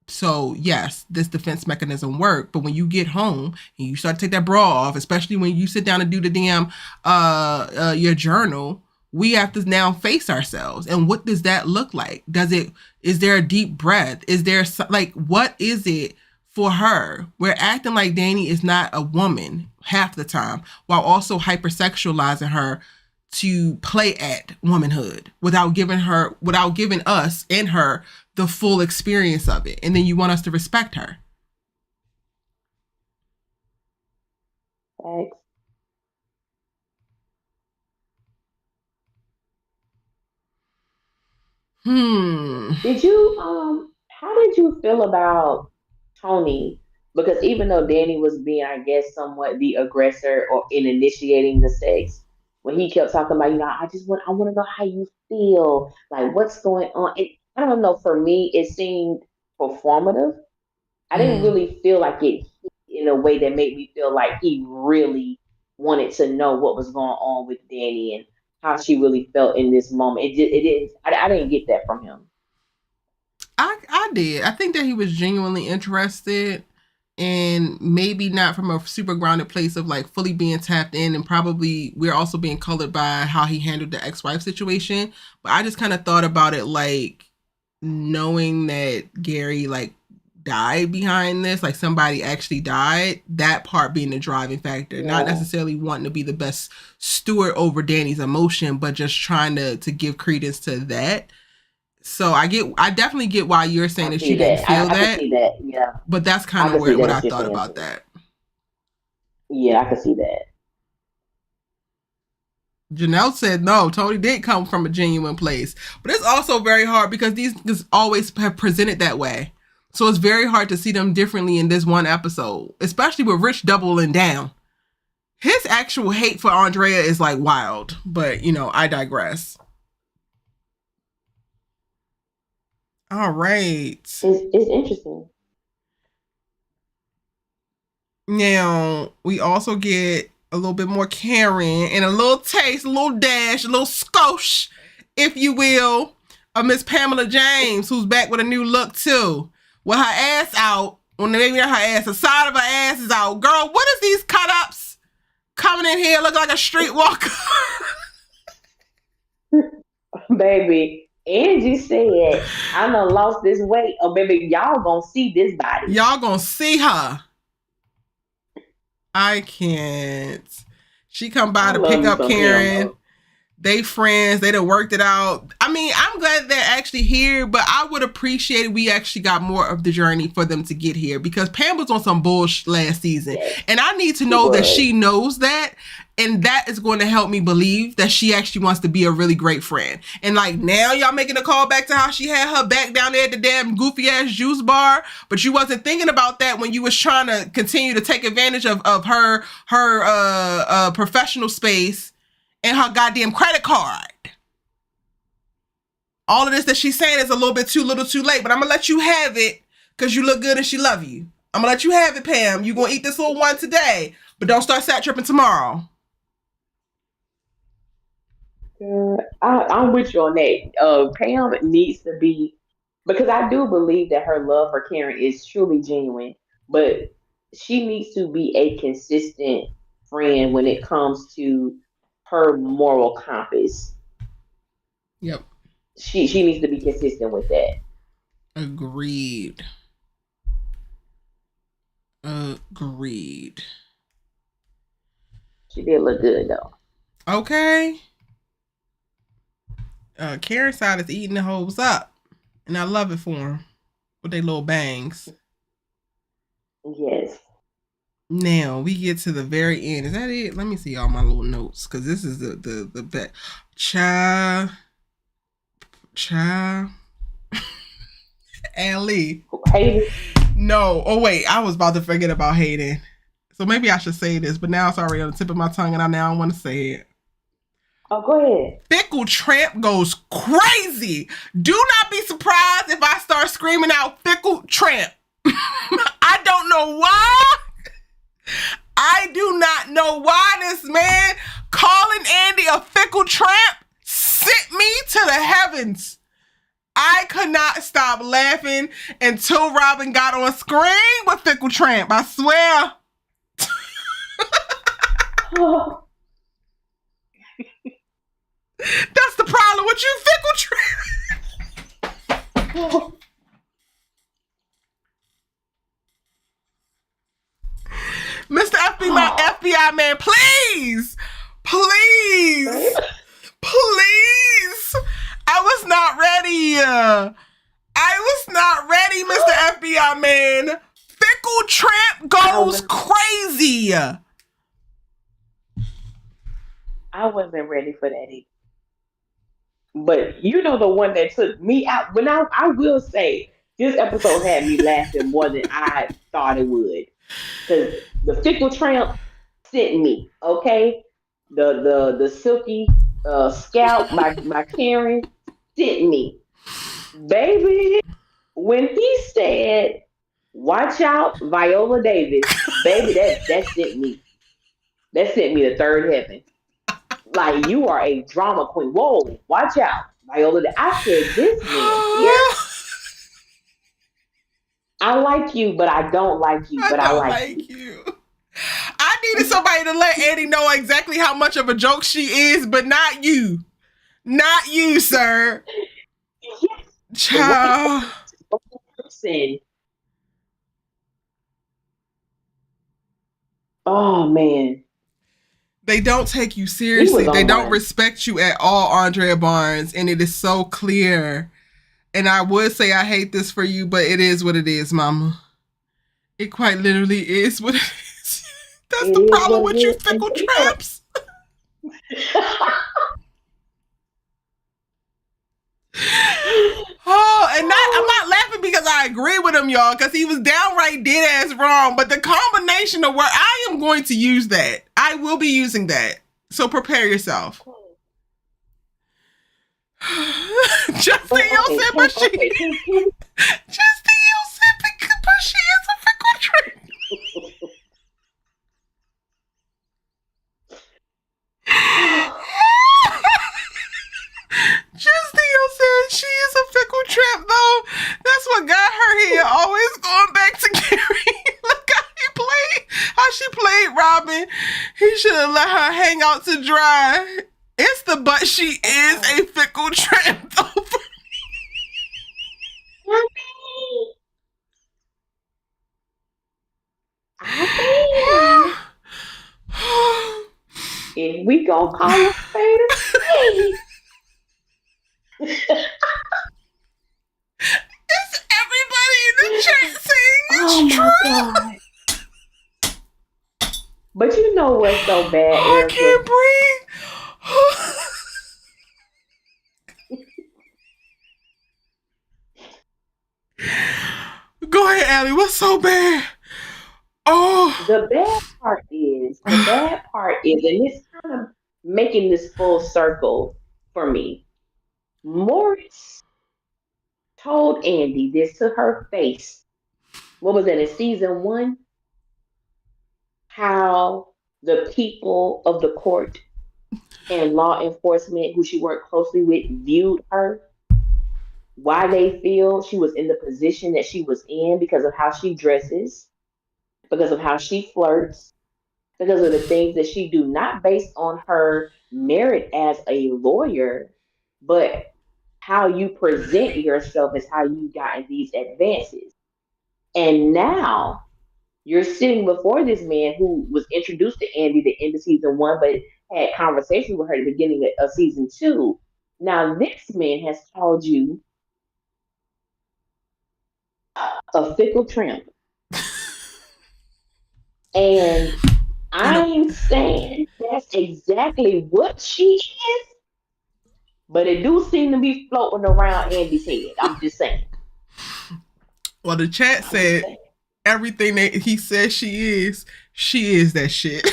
So yes, this defense mechanism worked. But when you get home and you start to take that bra off, especially when you sit down and do the damn your journal, we have to now face ourselves. And what does that look like? Is there a deep breath? Is there what is it for her? We're acting like Danny is not a woman half the time, while also hypersexualizing her to play at womanhood without giving us and her the full experience of it. And then you want us to respect her. Thanks. Did you how did you feel about Tony? Because even though Danny was being, I guess, somewhat the aggressor or in initiating the sex, when he kept talking about, I want to know how you feel, like what's going on. I don't know. For me, it seemed performative. I didn't really feel like it in a way that made me feel like he really wanted to know what was going on with Danny and how she really felt in this moment. It didn't. I didn't get that from him. I did. I think that he was genuinely interested, and maybe not from a super grounded place of like fully being tapped in, and probably we're also being colored by how he handled the ex-wife situation. But I just kind of thought about it like knowing that Gary like died behind this, like somebody actually died, that part being the driving factor. Not necessarily wanting to be the best steward over Danny's emotion, but just trying to give credence to that. So I definitely get why you're saying that she didn't feel that. I can see that, yeah. But that's kind of what I thought about that. Yeah, I can see that. Janelle said no, Tony did come from a genuine place. But it's also very hard because these always have presented that way. So it's very hard to see them differently in this one episode, especially with Rich doubling down. His actual hate for Andrea is like wild, but I digress. All right. It's interesting. Now, we also get a little bit more Karen and a little taste, a little dash, a little skosh, if you will, of Miss Pamela James, who's back with a new look too. With her ass out, well, maybe not her ass, the side of her ass is out. Girl, what is these cut-ups? coming in here looking like a streetwalker. Baby, Angie said, I done lost this weight. Oh, baby, y'all gonna see this body. Y'all gonna see her. I can't. She come by to pick up Karen. They friends. They done worked it out. I mean, I'm glad they're actually here, but I would appreciate it. We actually got more of the journey for them to get here because Pam was on some bullshit last season. Yes. And I need to know that she knows that. And that is going to help me believe that she actually wants to be a really great friend. And like now y'all making a call back to how she had her back down there at the damn goofy ass juice bar. But you wasn't thinking about that when you was trying to continue to take advantage of her professional space and her goddamn credit card. All of this that she's saying is a little bit too little too late, but I'm gonna let you have it because you look good and she love you. I'm gonna let you have it, Pam. You gonna eat this little one today, but don't start sat tripping tomorrow. I'm with you on that. Pam needs to be, because I do believe that her love for Karen is truly genuine, but she needs to be a consistent friend when it comes to her moral compass. Yep. She needs to be consistent with that. Agreed. She did look good though. Okay. Karen's side is eating the hoes up. And I love it for them. With their little bangs. Yes. Now we get to the very end. Is that it? Let me see all my little notes. Because this is the best. Cha. Allie. Hayden. No. Oh wait, I was about to forget about Hayden. So maybe I should say this, but now it's already on the tip of my tongue and I now want to say it. Oh, go ahead. Fickle Tramp goes crazy. Do not be surprised if I start screaming out Fickle Tramp. I don't know why. I do not know why this man calling Andy a fickle tramp sent me to the heavens. I could not stop laughing until Robin got on screen with Fickle Tramp. I swear. That's the problem with you, Fickle Tramp. Mr. FBI man, please. I was not ready, Mr. FBI man. Fickle Tramp goes crazy. I wasn't ready for that either. But you know the one that took me out. When I will say this episode had me laughing more than I thought it would. Because the Fickle Tramp sent me, okay? The silky scalp by Karen sent me. Baby, when he said, watch out, Viola Davis, baby, that sent me. That sent me to third heaven. Like, you are a drama queen. Whoa, watch out, Viola Davis. I said, this man here. I like you, but I don't like you. But I like you. I needed somebody to let Annie know exactly how much of a joke she is, but not you. Not you, sir. Yes. Child. Oh, man. They don't take you seriously. They don't respect you at all, Andrea Barnes. And it is so clear. And I would say I hate this for you, but it is what it is, mama. It quite literally is what it is. That's the problem with you fickle tramps. I'm not laughing because I agree with him, y'all, because he was downright dead ass wrong. But the combination of where I am going to use that. I will be using that. So prepare yourself. Justin, you said, but she. Justin, you said, but she is a fickle tramp. Justin said she is a fickle tramp, though. That's what got her here. Always going back to Gary. Look how she played Robin saying he should have let her hang out to dry. It's the but she is a fickle tramp. I think if we gonna call a spade a spade, it's everybody in the chat saying it's true. God. But you know what's so bad, Erica? I can't breathe. Go ahead, Allie. What's so bad? Oh, the bad part is, and it's kind of making this full circle for me. Morris told Andy this to her face. What was that in season 1? How the people of the court and law enforcement who she worked closely with viewed her, why they feel she was in the position that she was in because of how she dresses, because of how she flirts, because of the things that she do, not based on her merit as a lawyer, but how you present yourself is how you got these advances. And now you're sitting before this man who was introduced to Andy at the end of season 1, but had conversation with her at the beginning of season 2. Now this man has called you a fickle tramp. And I'm saying that's exactly what she is, but it do seem to be floating around Andy's head. I'm just saying. Well, the chat said everything that he says she is that shit.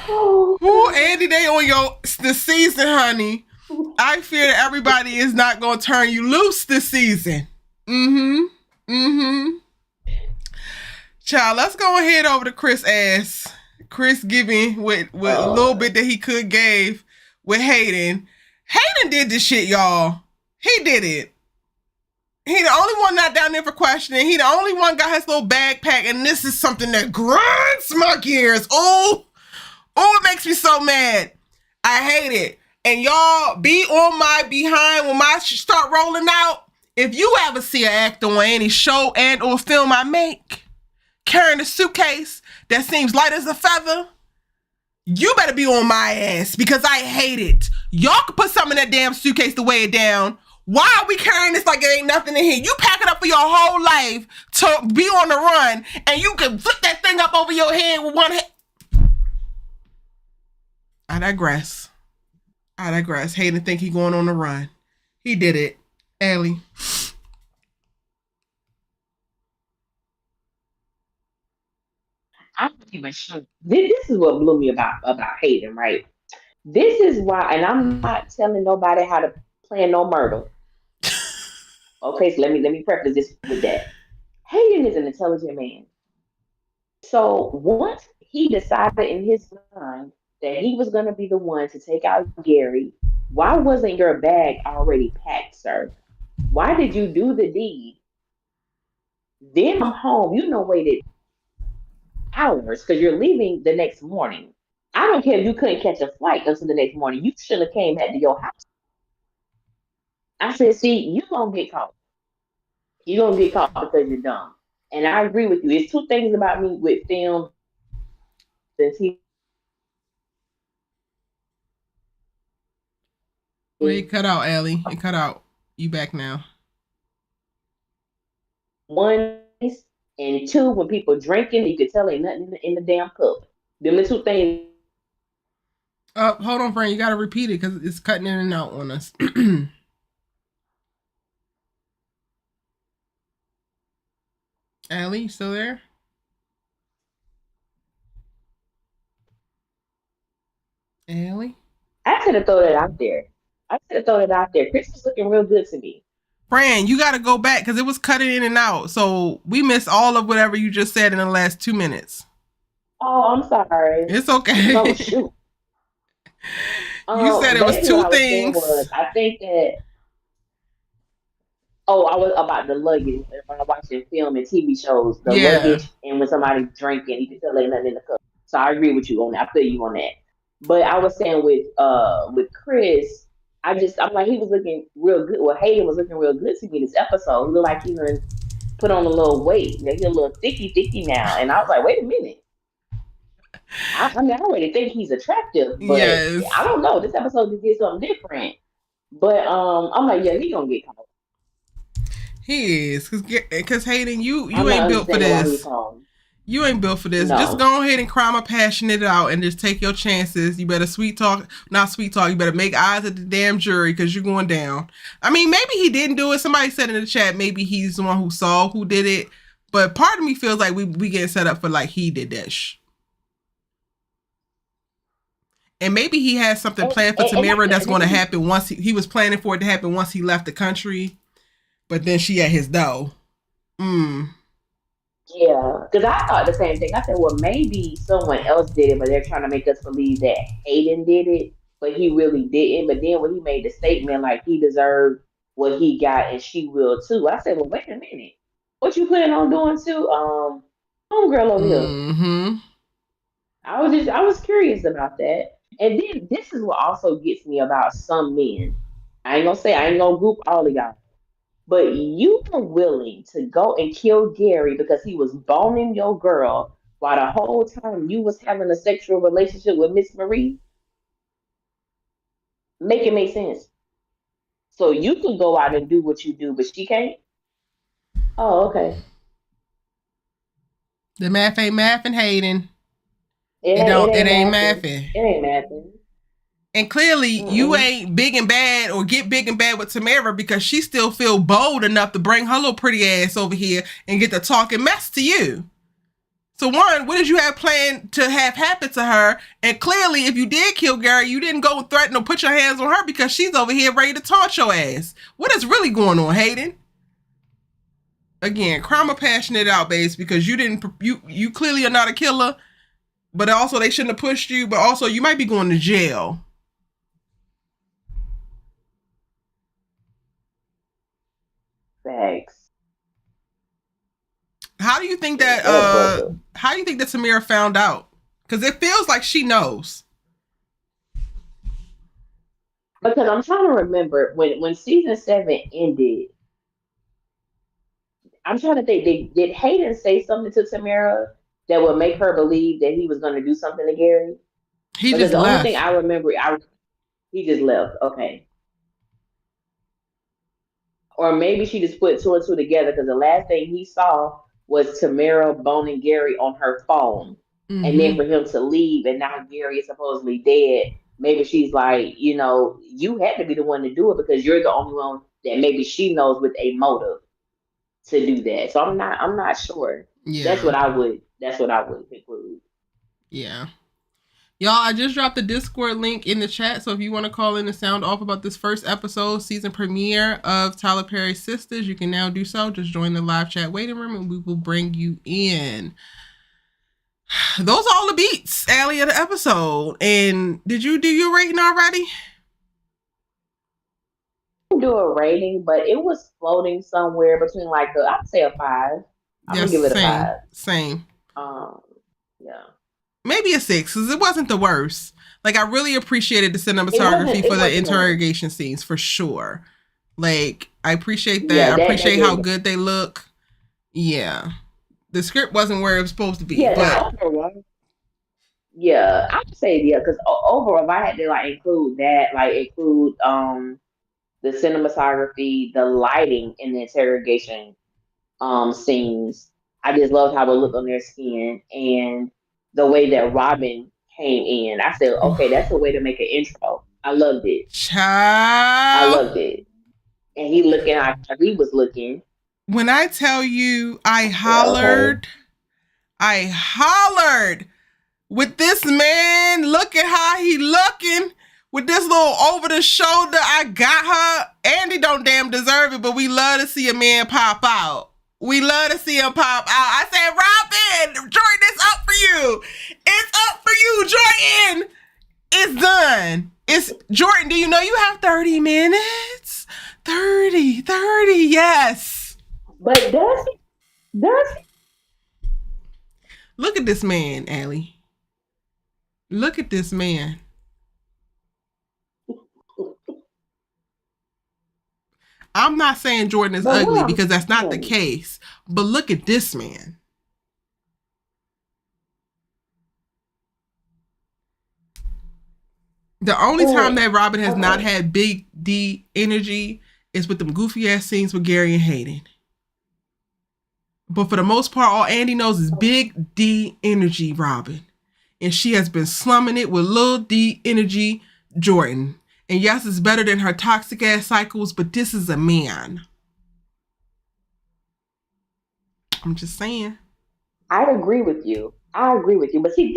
Oh, Andy, they on the season, honey. I fear that everybody is not going to turn you loose this season. Child, let's go ahead over to Chris ass. Chris giving with a little bit that he could gave with Hayden. Hayden did this shit, y'all. He did it. He the only one not down there for questioning. He the only one got his little backpack, and this is something that grinds my gears. Oh, it makes me so mad. I hate it. And y'all be on my behind when my start rolling out. If you ever see an actor on any show and or film I make carrying a suitcase that seems light as a feather, you better be on my ass because I hate it. Y'all can put something in that damn suitcase to weigh it down. Why are we carrying this like there ain't nothing in here? You pack it up for your whole life to be on the run, and you can flip that thing up over your head with one hand. I digress. Hayden think he going on the run. He did it. Allie. I'm not even sure. This is what blew me about Hayden, right? This is why, and I'm not telling nobody how to plan no murder. Okay, so let me preface this with that. Hayden is an intelligent man. So once he decided in his mind that he was going to be the one to take out Gary, why wasn't your bag already packed, sir? Why did you do the deed? Then I'm home. You know, waited hours because you're leaving the next morning. I don't care if you couldn't catch a flight until the next morning. You should have came back to your house. I said, see, you gonna get caught. You're gonna get caught because you're dumb. And I agree with you. It's two things about me with film and TV. Well, it cut out, Allie. It cut out. You back now. One, and two, when people drinking, you can tell ain't nothing in the damn cup. Them the two things. Hold on, friend. You got to repeat it because it's cutting in and out on us. Allie, you still there? Allie? I should have thrown it out there. Chris was looking real good to me. Fran, you got to go back because it was cutting in and out. So we missed all of whatever you just said in the last 2 minutes. Oh, I'm sorry. It's okay. Oh, shoot. You said it was two things. I think that Oh, I was about the luggage. When I'm watching film and TV shows, the Yeah. luggage, and when somebody's drinking, you can tell ain't nothing in the cup. So I agree with you on that. I feel you on that. But I was saying with Chris, I'm like he was looking real good. Well, Hayden was looking real good to me this episode. He looked like he done put on a little weight. He's a little thicky now. And I was like, wait a minute. I mean, I already think he's attractive, but I Yes. don't know. This episode just did something different. But I'm like, yeah, he gonna get caught. He is. Because Hayden, you I'm ain't not built for understanding why he this. called. You ain't built for this. Just No. go ahead and cry my passionate out and just take your chances. You better not sweet talk. You better make eyes at the damn jury because you're going down. I mean, maybe he didn't do it. Somebody said in the chat maybe he's the one who saw who did it. But part of me feels like we getting set up for like he did that And maybe he has something planned for Tamara that's going to happen once he was planning for it to happen once he left the country. But then she at his door. Yeah, because I thought the same thing. I said, well, maybe someone else did it, but they're trying to make us believe that Hayden did it, but he really didn't. But then when he made the statement like he deserved what he got and she will too, I said, well, wait a minute. What you planning on doing too? Homegirl over here. Mm-hmm. I was curious about that. And then this is what also gets me about some men. I ain't gonna group all of y'all. But you were willing to go and kill Gary because he was boning your girl while the whole time you was having a sexual relationship with Miss Marie? Make it make sense. So you can go out and do what you do, but she can't? Oh, okay. The math ain't mathing, Hayden. It It ain't ain't mathing. mathing. It ain't mathing. And clearly, you Mm-mm. ain't big and bad or get big and bad with Tamara because she still feel bold enough to bring her little pretty ass over here and get to talking mess to you. So one, what did you have planned to have happen to her? And clearly, if you did kill Gary, you didn't go threaten or put your hands on her because she's over here ready to taunt your ass. What is really going on, Hayden? Again, crime of passionate out, babes, because you clearly are not a killer, but also they shouldn't have pushed you, but also you might be going to jail. Thanks. How do you think That that brother. how do you think that Tamara found out? Because it feels like she knows. Because I'm trying to remember when season 7 ended, I'm trying to think, did Hayden say something to Tamara that would make her believe that he was going to do something to Gary? He Because just the only thing left. I remember, he just left. Okay. Or maybe she just put two and two together because the last thing he saw was Tamara boning Gary on her phone. And then Mm-hmm. for him to leave and now Gary is supposedly dead, maybe she's like, you had to be the one to do it because you're the only one that maybe she knows with a motive to do that. So I'm not sure. Yeah. That's what I would conclude. Yeah. Y'all, I just dropped the Discord link in the chat, so if you want to call in and sound off about this first episode, season premiere of Tyler Perry's Sistas, you can now do so. Just join the live chat waiting room and we will bring you in. Those are all the beats, Allie, of the episode. And did you do your rating already? Do a rating, but it was floating somewhere between I'd say a 5. I'm gonna Yes, give it a same. 5. Same. Yeah. Maybe a 6, because it wasn't the worst. Like, I really appreciated the cinematography for the interrogation scenes, for sure. Like, I appreciate that. Yeah, I appreciate how good they look. Yeah. The script wasn't where it was supposed to be. Yeah, but overall. Yeah, I would say yeah, because overall, if I had to include that, include the cinematography, the lighting in the interrogation scenes, I just loved how it looked on their skin and the way that Robin came in. I said, okay, that's a way to make an intro. I loved it. I Child. loved it. And he looking how he was looking. When I tell you I hollered, I hollered with this man. Look at how he looking with this little over the shoulder. I got her. Andy don't damn deserve it, but we love to see a man pop out. We love to see him pop out. I said, Robin, Jordan, it's up for you. It's up for you, Jordan. It's done. It's Jordan. Do you know you have 30 minutes? 30 30, yes. But does he? Look at this man, Allie. Look at this man. I'm not saying Jordan is ugly because that's not the case. But look at this man. The only time that Robin has not had big D energy is with them goofy ass scenes with Gary and Hayden. But for the most part, all Andy knows is big D energy Robin. And she has been slumming it with little D energy Jordan. And yes, it's better than her toxic ass cycles, but this is a man. I'm just saying. I agree with you. But see,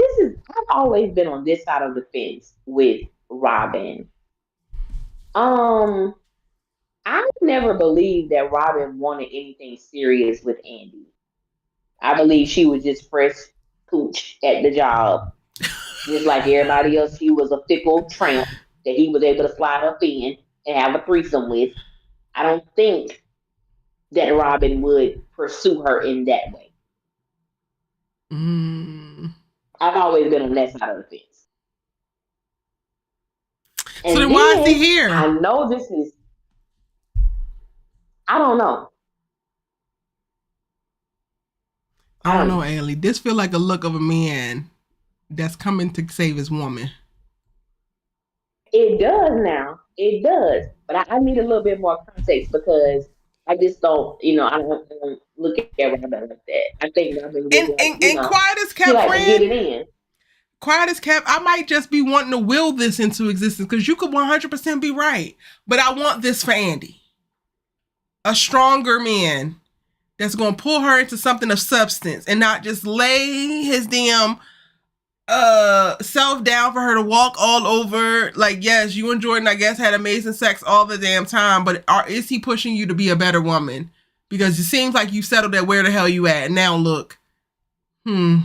I've always been on this side of the fence with Robin. I never believed that Robin wanted anything serious with Andy. I believe she was just fresh cooch at the job. Just like everybody else, she was a fickle tramp that he was able to slide up in and have a threesome with. I don't think that Robin would pursue her in that way. I've always been on that side of the fence. And so then why is he here? I know this is... I don't know. I don't know, Allie. This feel like a look of a man that's coming to save his woman. It does now. It does. But I need a little bit more context because I just don't, I don't look at Robin like that. I think Robin and quiet as kept, like friend. Get it in. Quiet as kept. I might just be wanting to will this into existence because you could 100% be right. But I want this for Andy. A stronger man that's going to pull her into something of substance and not just lay his damn self down for her to walk all over. Like, yes, you and Jordan, I guess, had amazing sex all the damn time, but is he pushing you to be a better woman? Because it seems like you settled at where the hell you at. Now look. I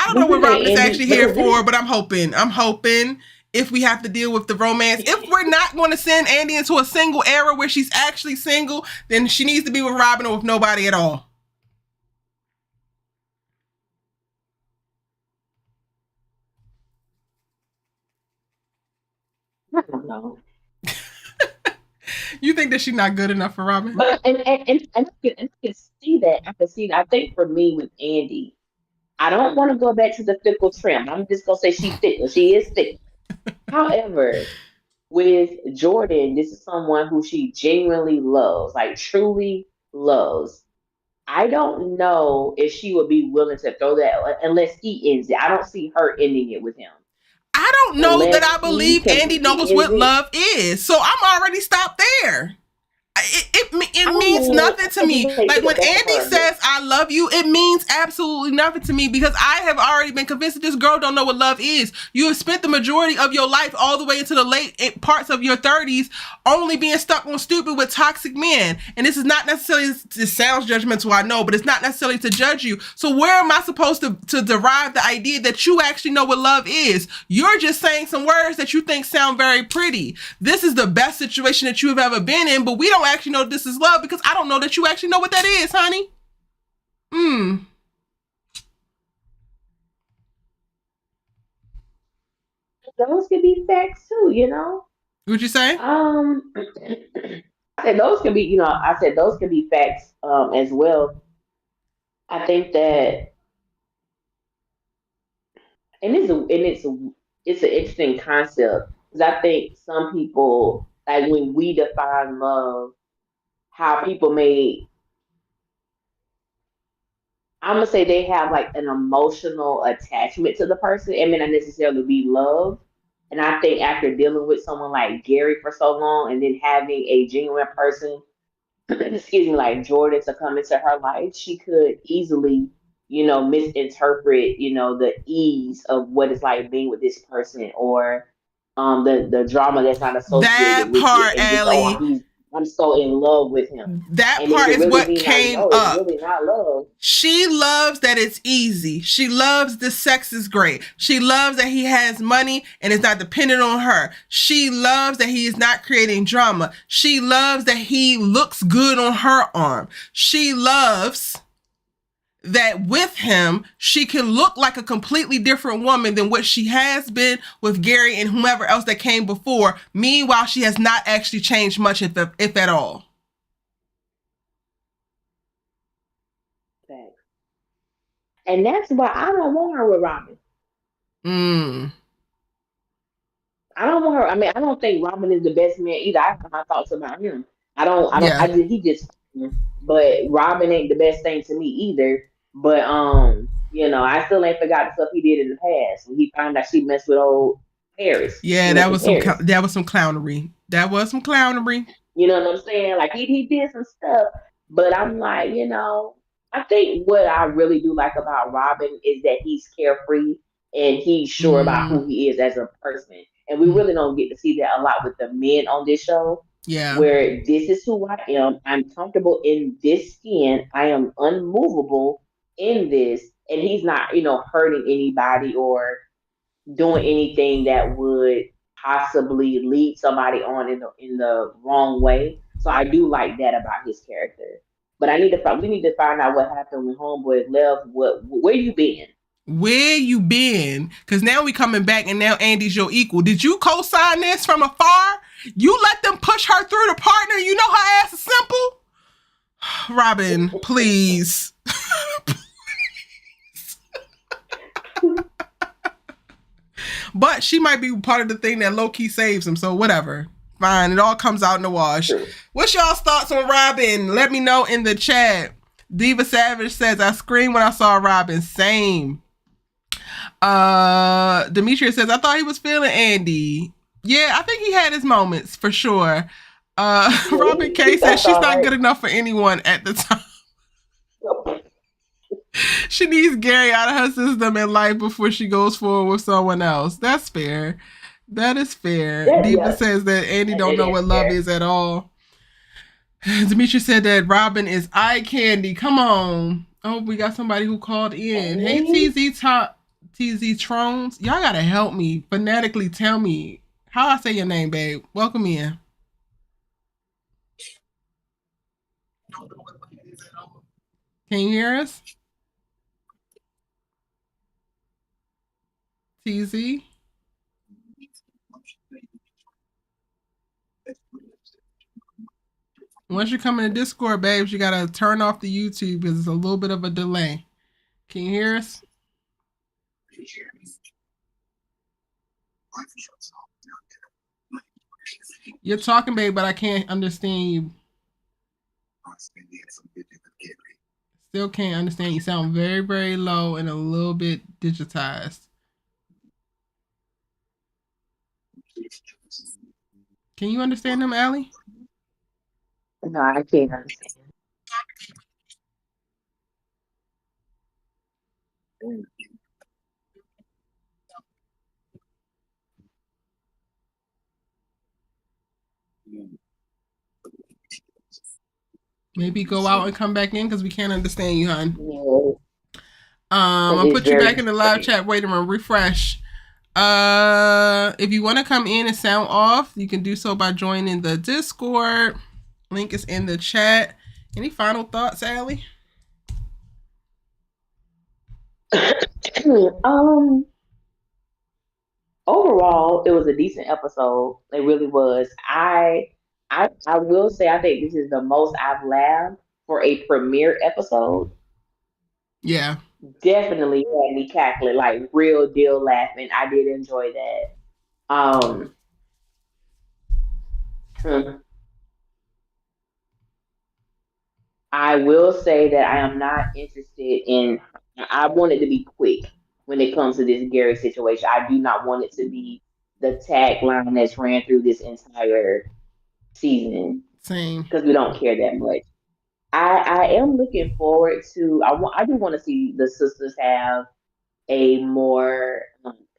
don't know what Robin is actually here for, but I'm hoping if we have to deal with the romance, if we're not going to send Andy into a single era where she's actually single, then she needs to be with Robin or with nobody at all. I don't know. You think that she's not good enough for Robin? But and I can see that. I can see that. I think for me with Andy, I don't want to go back to the fickle tramp. I'm just gonna say she's fickle. She is fickle. However, with Jordan, this is someone who she genuinely loves, like truly loves. I don't know if she would be willing to throw that unless he ends it. I don't see her ending it with him. I don't know that I believe Andy knows what love is. So I'm already stopped there. It means nothing to me. Like when Andy says I love you, it means absolutely nothing to me because I have already been convinced that this girl don't know what love is. You have spent the majority of your life all the way into the late parts of your 30s only being stuck on stupid with toxic men. And this is not necessarily, this sounds judgmental, I know, but it's not necessarily to judge you. So where am I supposed to derive the idea that you actually know what love is? You're just saying some words that you think sound very pretty. This is the best situation that you have ever been in, but we don't actually know this is love because I don't know that you actually know what that is, honey. Those could be facts too, What'd you say? I said those could be, those could be facts as well. I think that, and it's an interesting concept because I think some people, like when we define love, how people may, I'm gonna say they have like an emotional attachment to the person. It may not necessarily be love. And I think after dealing with someone like Gary for so long and then having a genuine person, excuse me, like Jordan to come into her life, she could easily, misinterpret, the ease of what it's like being with this person or the drama that's not associated that with part, it. And Allie. I'm so in love with him. That And it part could is really what be like, came no, it's up. really not love. She loves that it's easy. She loves the sex is great. She loves that he has money and is not dependent on her. She loves that he is not creating drama. She loves that he looks good on her arm. She loves that with him, she can look like a completely different woman than what she has been with Gary and whomever else that came before. Meanwhile, she has not actually changed much, if at all. Thanks. And that's why I don't want her with Robin. I don't want her. I mean, I don't think Robin is the best man either. I have my thoughts about him. Yeah. He just, but Robin ain't the best thing to me either. But, I still ain't forgot the stuff he did in the past when he found out she messed with old Paris. Yeah, that was some clownery. That was some clownery. You know what I'm saying? Like he did some stuff, but I'm like, I think what I really do like about Robin is that he's carefree and he's sure about who he is as a person. And we really don't get to see that a lot with the men on this show. Yeah. Where this is who I am. I'm comfortable in this skin. I am unmovable in this. And he's not, hurting anybody or doing anything that would possibly lead somebody on in the wrong way. So I do like that about his character. But we need to find out what happened when Homeboy left. Where you been? Where you been? Because now we coming back and now Andy's your equal. Did you co-sign this from afar? You let them push her through the partner? You know her ass is simple? Robin, please. But she might be part of the thing that low-key saves him, so whatever. Fine, it all comes out in the wash. True. What's y'all's thoughts on Robin? Let me know in the chat. Diva Savage says, I screamed when I saw Robin. Same. Demetria says, I thought he was feeling Andy. Yeah, I think he had his moments for sure. Robin K says she's not good enough for anyone at the time. She needs Gary out of her system in life before she goes forward with someone else. That's fair. That is fair. Yeah, Diva says that Andy don't know what love is at all. Demetria said that Robin is eye candy. Come on. Oh, we got somebody who called in. Hey, TZ Trones. Y'all gotta help me. Phonetically tell me how I say your name, babe. Welcome in. Can you hear us? TZ? Once you come in the Discord, babes, you gotta turn off the YouTube because it's a little bit of a delay. Can you hear us? You're talking, babe, but I can't understand you. Still can't understand. You sound very, very low and a little bit digitized. Can you understand him, Allie? No, I can't understand. Maybe go out and come back in because we can't understand you, hon. Yeah. I'll put you back in the live chat. Wait a minute, refresh. If you want to come in and sound off, you can do so by joining the Discord. Link is in the chat. Any final thoughts, Allie? Overall, it was a decent episode. It really was. I will say I think this is the most I've laughed for a premiere episode. Yeah. Definitely had me cackling, like real deal laughing. I did enjoy that. I will say that I am not interested in. I want it to be quick when it comes to this Gary situation. I do not want it to be the tagline that's ran through this entire season. Same. Because we don't care that much. I am looking forward to. I do want to see the sisters have a more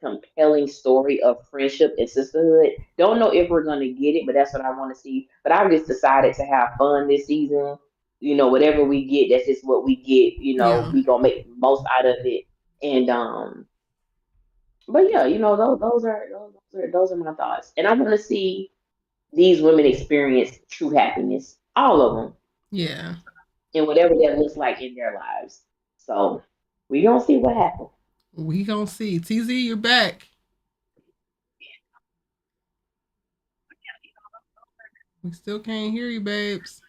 compelling story of friendship and sisterhood. Don't know if we're gonna get it, but that's what I want to see. But I just decided to have fun this season. Whatever we get, that's just what we get. Yeah. We gonna make the most out of it. And but yeah, those are my thoughts. And I want to see these women experience true happiness, all of them, Yeah. and whatever that looks like in their lives. So we gonna see what happens. We gonna see. TZ, you're back. We still can't hear you, babes.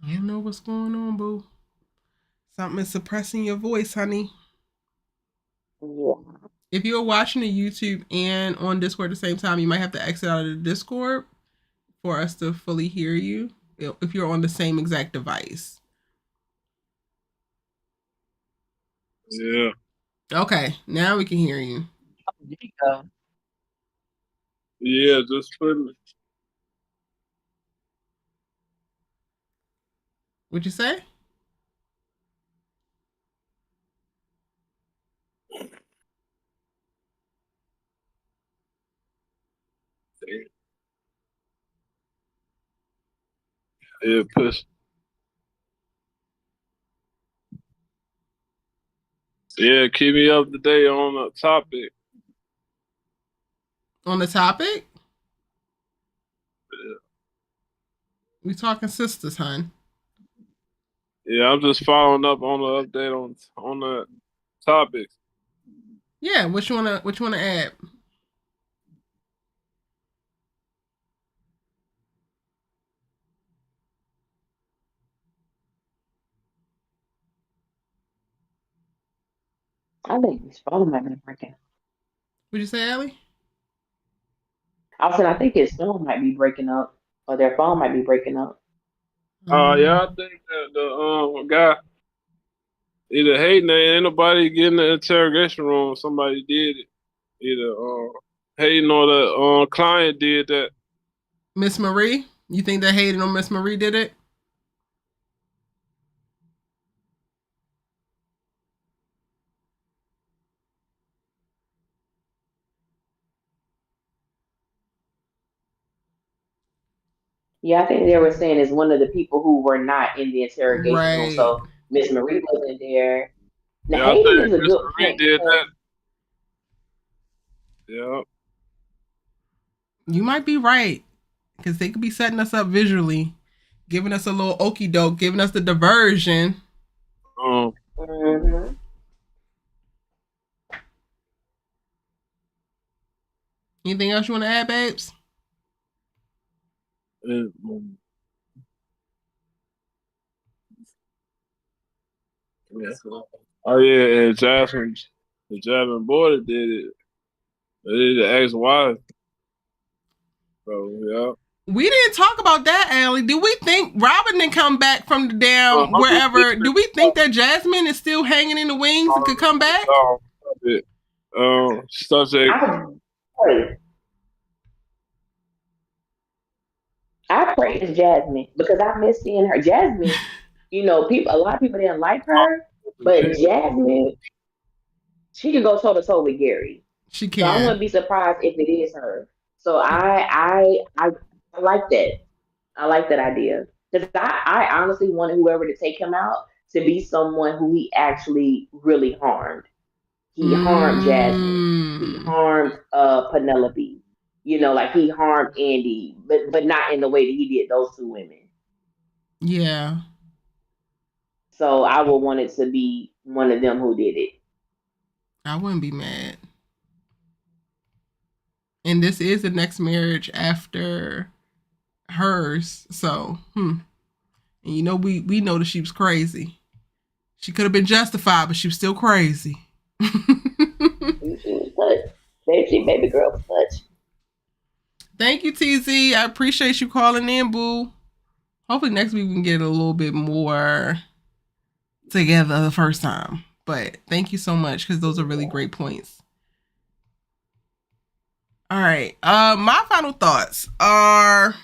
I don't know what's going on, boo. Something is suppressing your voice, honey. Yeah. If you're watching the YouTube and on Discord at the same time, you might have to exit out of the Discord for us to fully hear you if you're on the same exact device. Yeah. Okay, now we can hear you. There you go. Yeah, just put it. What'd you say? Yeah, push. Yeah, keep me up to date on the topic. On the topic? Yeah. We talking sisters, hon. Yeah, I'm just following up on the update on the topics. Yeah, what you wanna add? I think his phone might be breaking. What'd you say, Allie? I said I think his phone might be breaking up, or their phone might be breaking up. Yeah, I think that the guy either Hayden, ain't nobody getting the interrogation room. Somebody did it. Either Hayden or the client did that. Miss Marie, you think that Hayden or Miss Marie did it? Yeah, I think they were saying is one of the people who were not in the interrogation room. Right. So Miss Marie wasn't there. Now Yeah, I Hayden think is a Miss good Marie point. did that. Yeah. You might be right. Because they could be setting us up visually, giving us a little okie doke, giving us the diversion. Mm-hmm. Anything else you want to add, babes? Oh yeah, and the Jasmine Border did it. They did the ex-wife. So yeah. We didn't talk about that, Allie. Do we think Robin didn't come back from the down wherever? Do we think that Jasmine is still hanging in the wings and could come back? Subject. I praise Jasmine because I miss seeing her. Jasmine, a lot of people didn't like her, but Jasmine, she can go toe to toe with Gary. She can. So I wouldn't be surprised if it is her. So I like that. I like that idea because I honestly wanted whoever to take him out to be someone who he actually really harmed. He harmed Jasmine. He harmed Penelope. Like he harmed Andy, but not in the way that he did those two women. Yeah. So I would want it to be one of them who did it. I wouldn't be mad. And this is the next marriage after hers. So, And we know that she was crazy. She could have been justified, but she was still crazy. She was touched. Baby girl was touched. Thank you, TZ. I appreciate you calling in, boo. Hopefully next week we can get a little bit more together the first time. But thank you so much because those are really great points. All right. My final thoughts are,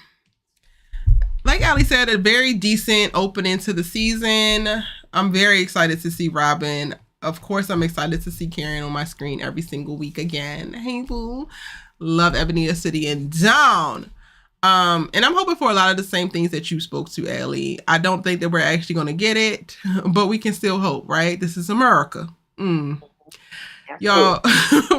like Ali said, a very decent opening to the season. I'm very excited to see Robin. Of course, I'm excited to see Karen on my screen every single week again. Hey, boo. Love Ebony City and Down. And I'm hoping for a lot of the same things that you spoke to, Allie. I don't think that we're actually going to get it, but we can still hope, right? This is America. Y'all,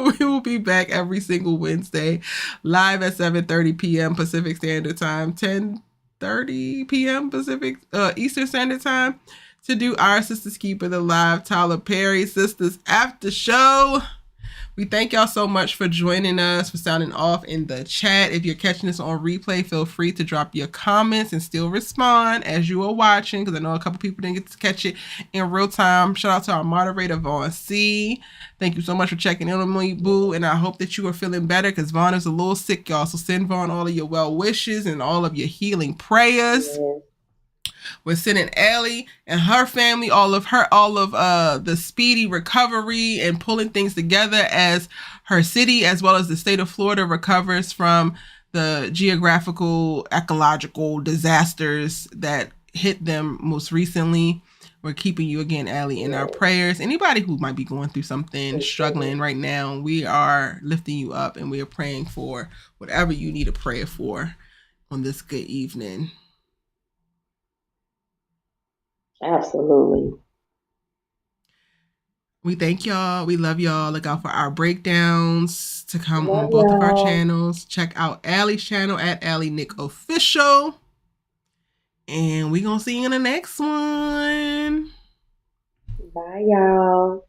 we will be back every single Wednesday, live at 7:30 p.m. Pacific Standard Time, 10:30 p.m. Pacific Eastern Standard Time, to do our Sistas Keeper the Live Tyler Perry Sistas After Show. We thank y'all so much for joining us, for sounding off in the chat. If you're catching this on replay, feel free to drop your comments and still respond as you are watching, because I know a couple people didn't get to catch it in real time. Shout out to our moderator, Vaughn C. Thank you so much for checking in on me, boo. And I hope that you are feeling better, because Vaughn is a little sick, y'all. So send Vaughn all of your well wishes and all of your healing prayers. Yeah. We're sending Allie and her family all of the speedy recovery and pulling things together as her city, as well as the state of Florida, recovers from the geographical, ecological disasters that hit them most recently. We're keeping you again, Allie, in our prayers. Anybody who might be going through something, struggling right now, we are lifting you up, and we are praying for whatever you need a prayer for on this good evening. Absolutely. We thank y'all. We love y'all. Look out for our breakdowns to come on both of our channels. Check out Allie's channel at Allie Nick Official. And we're going to see you in the next one. Bye, y'all.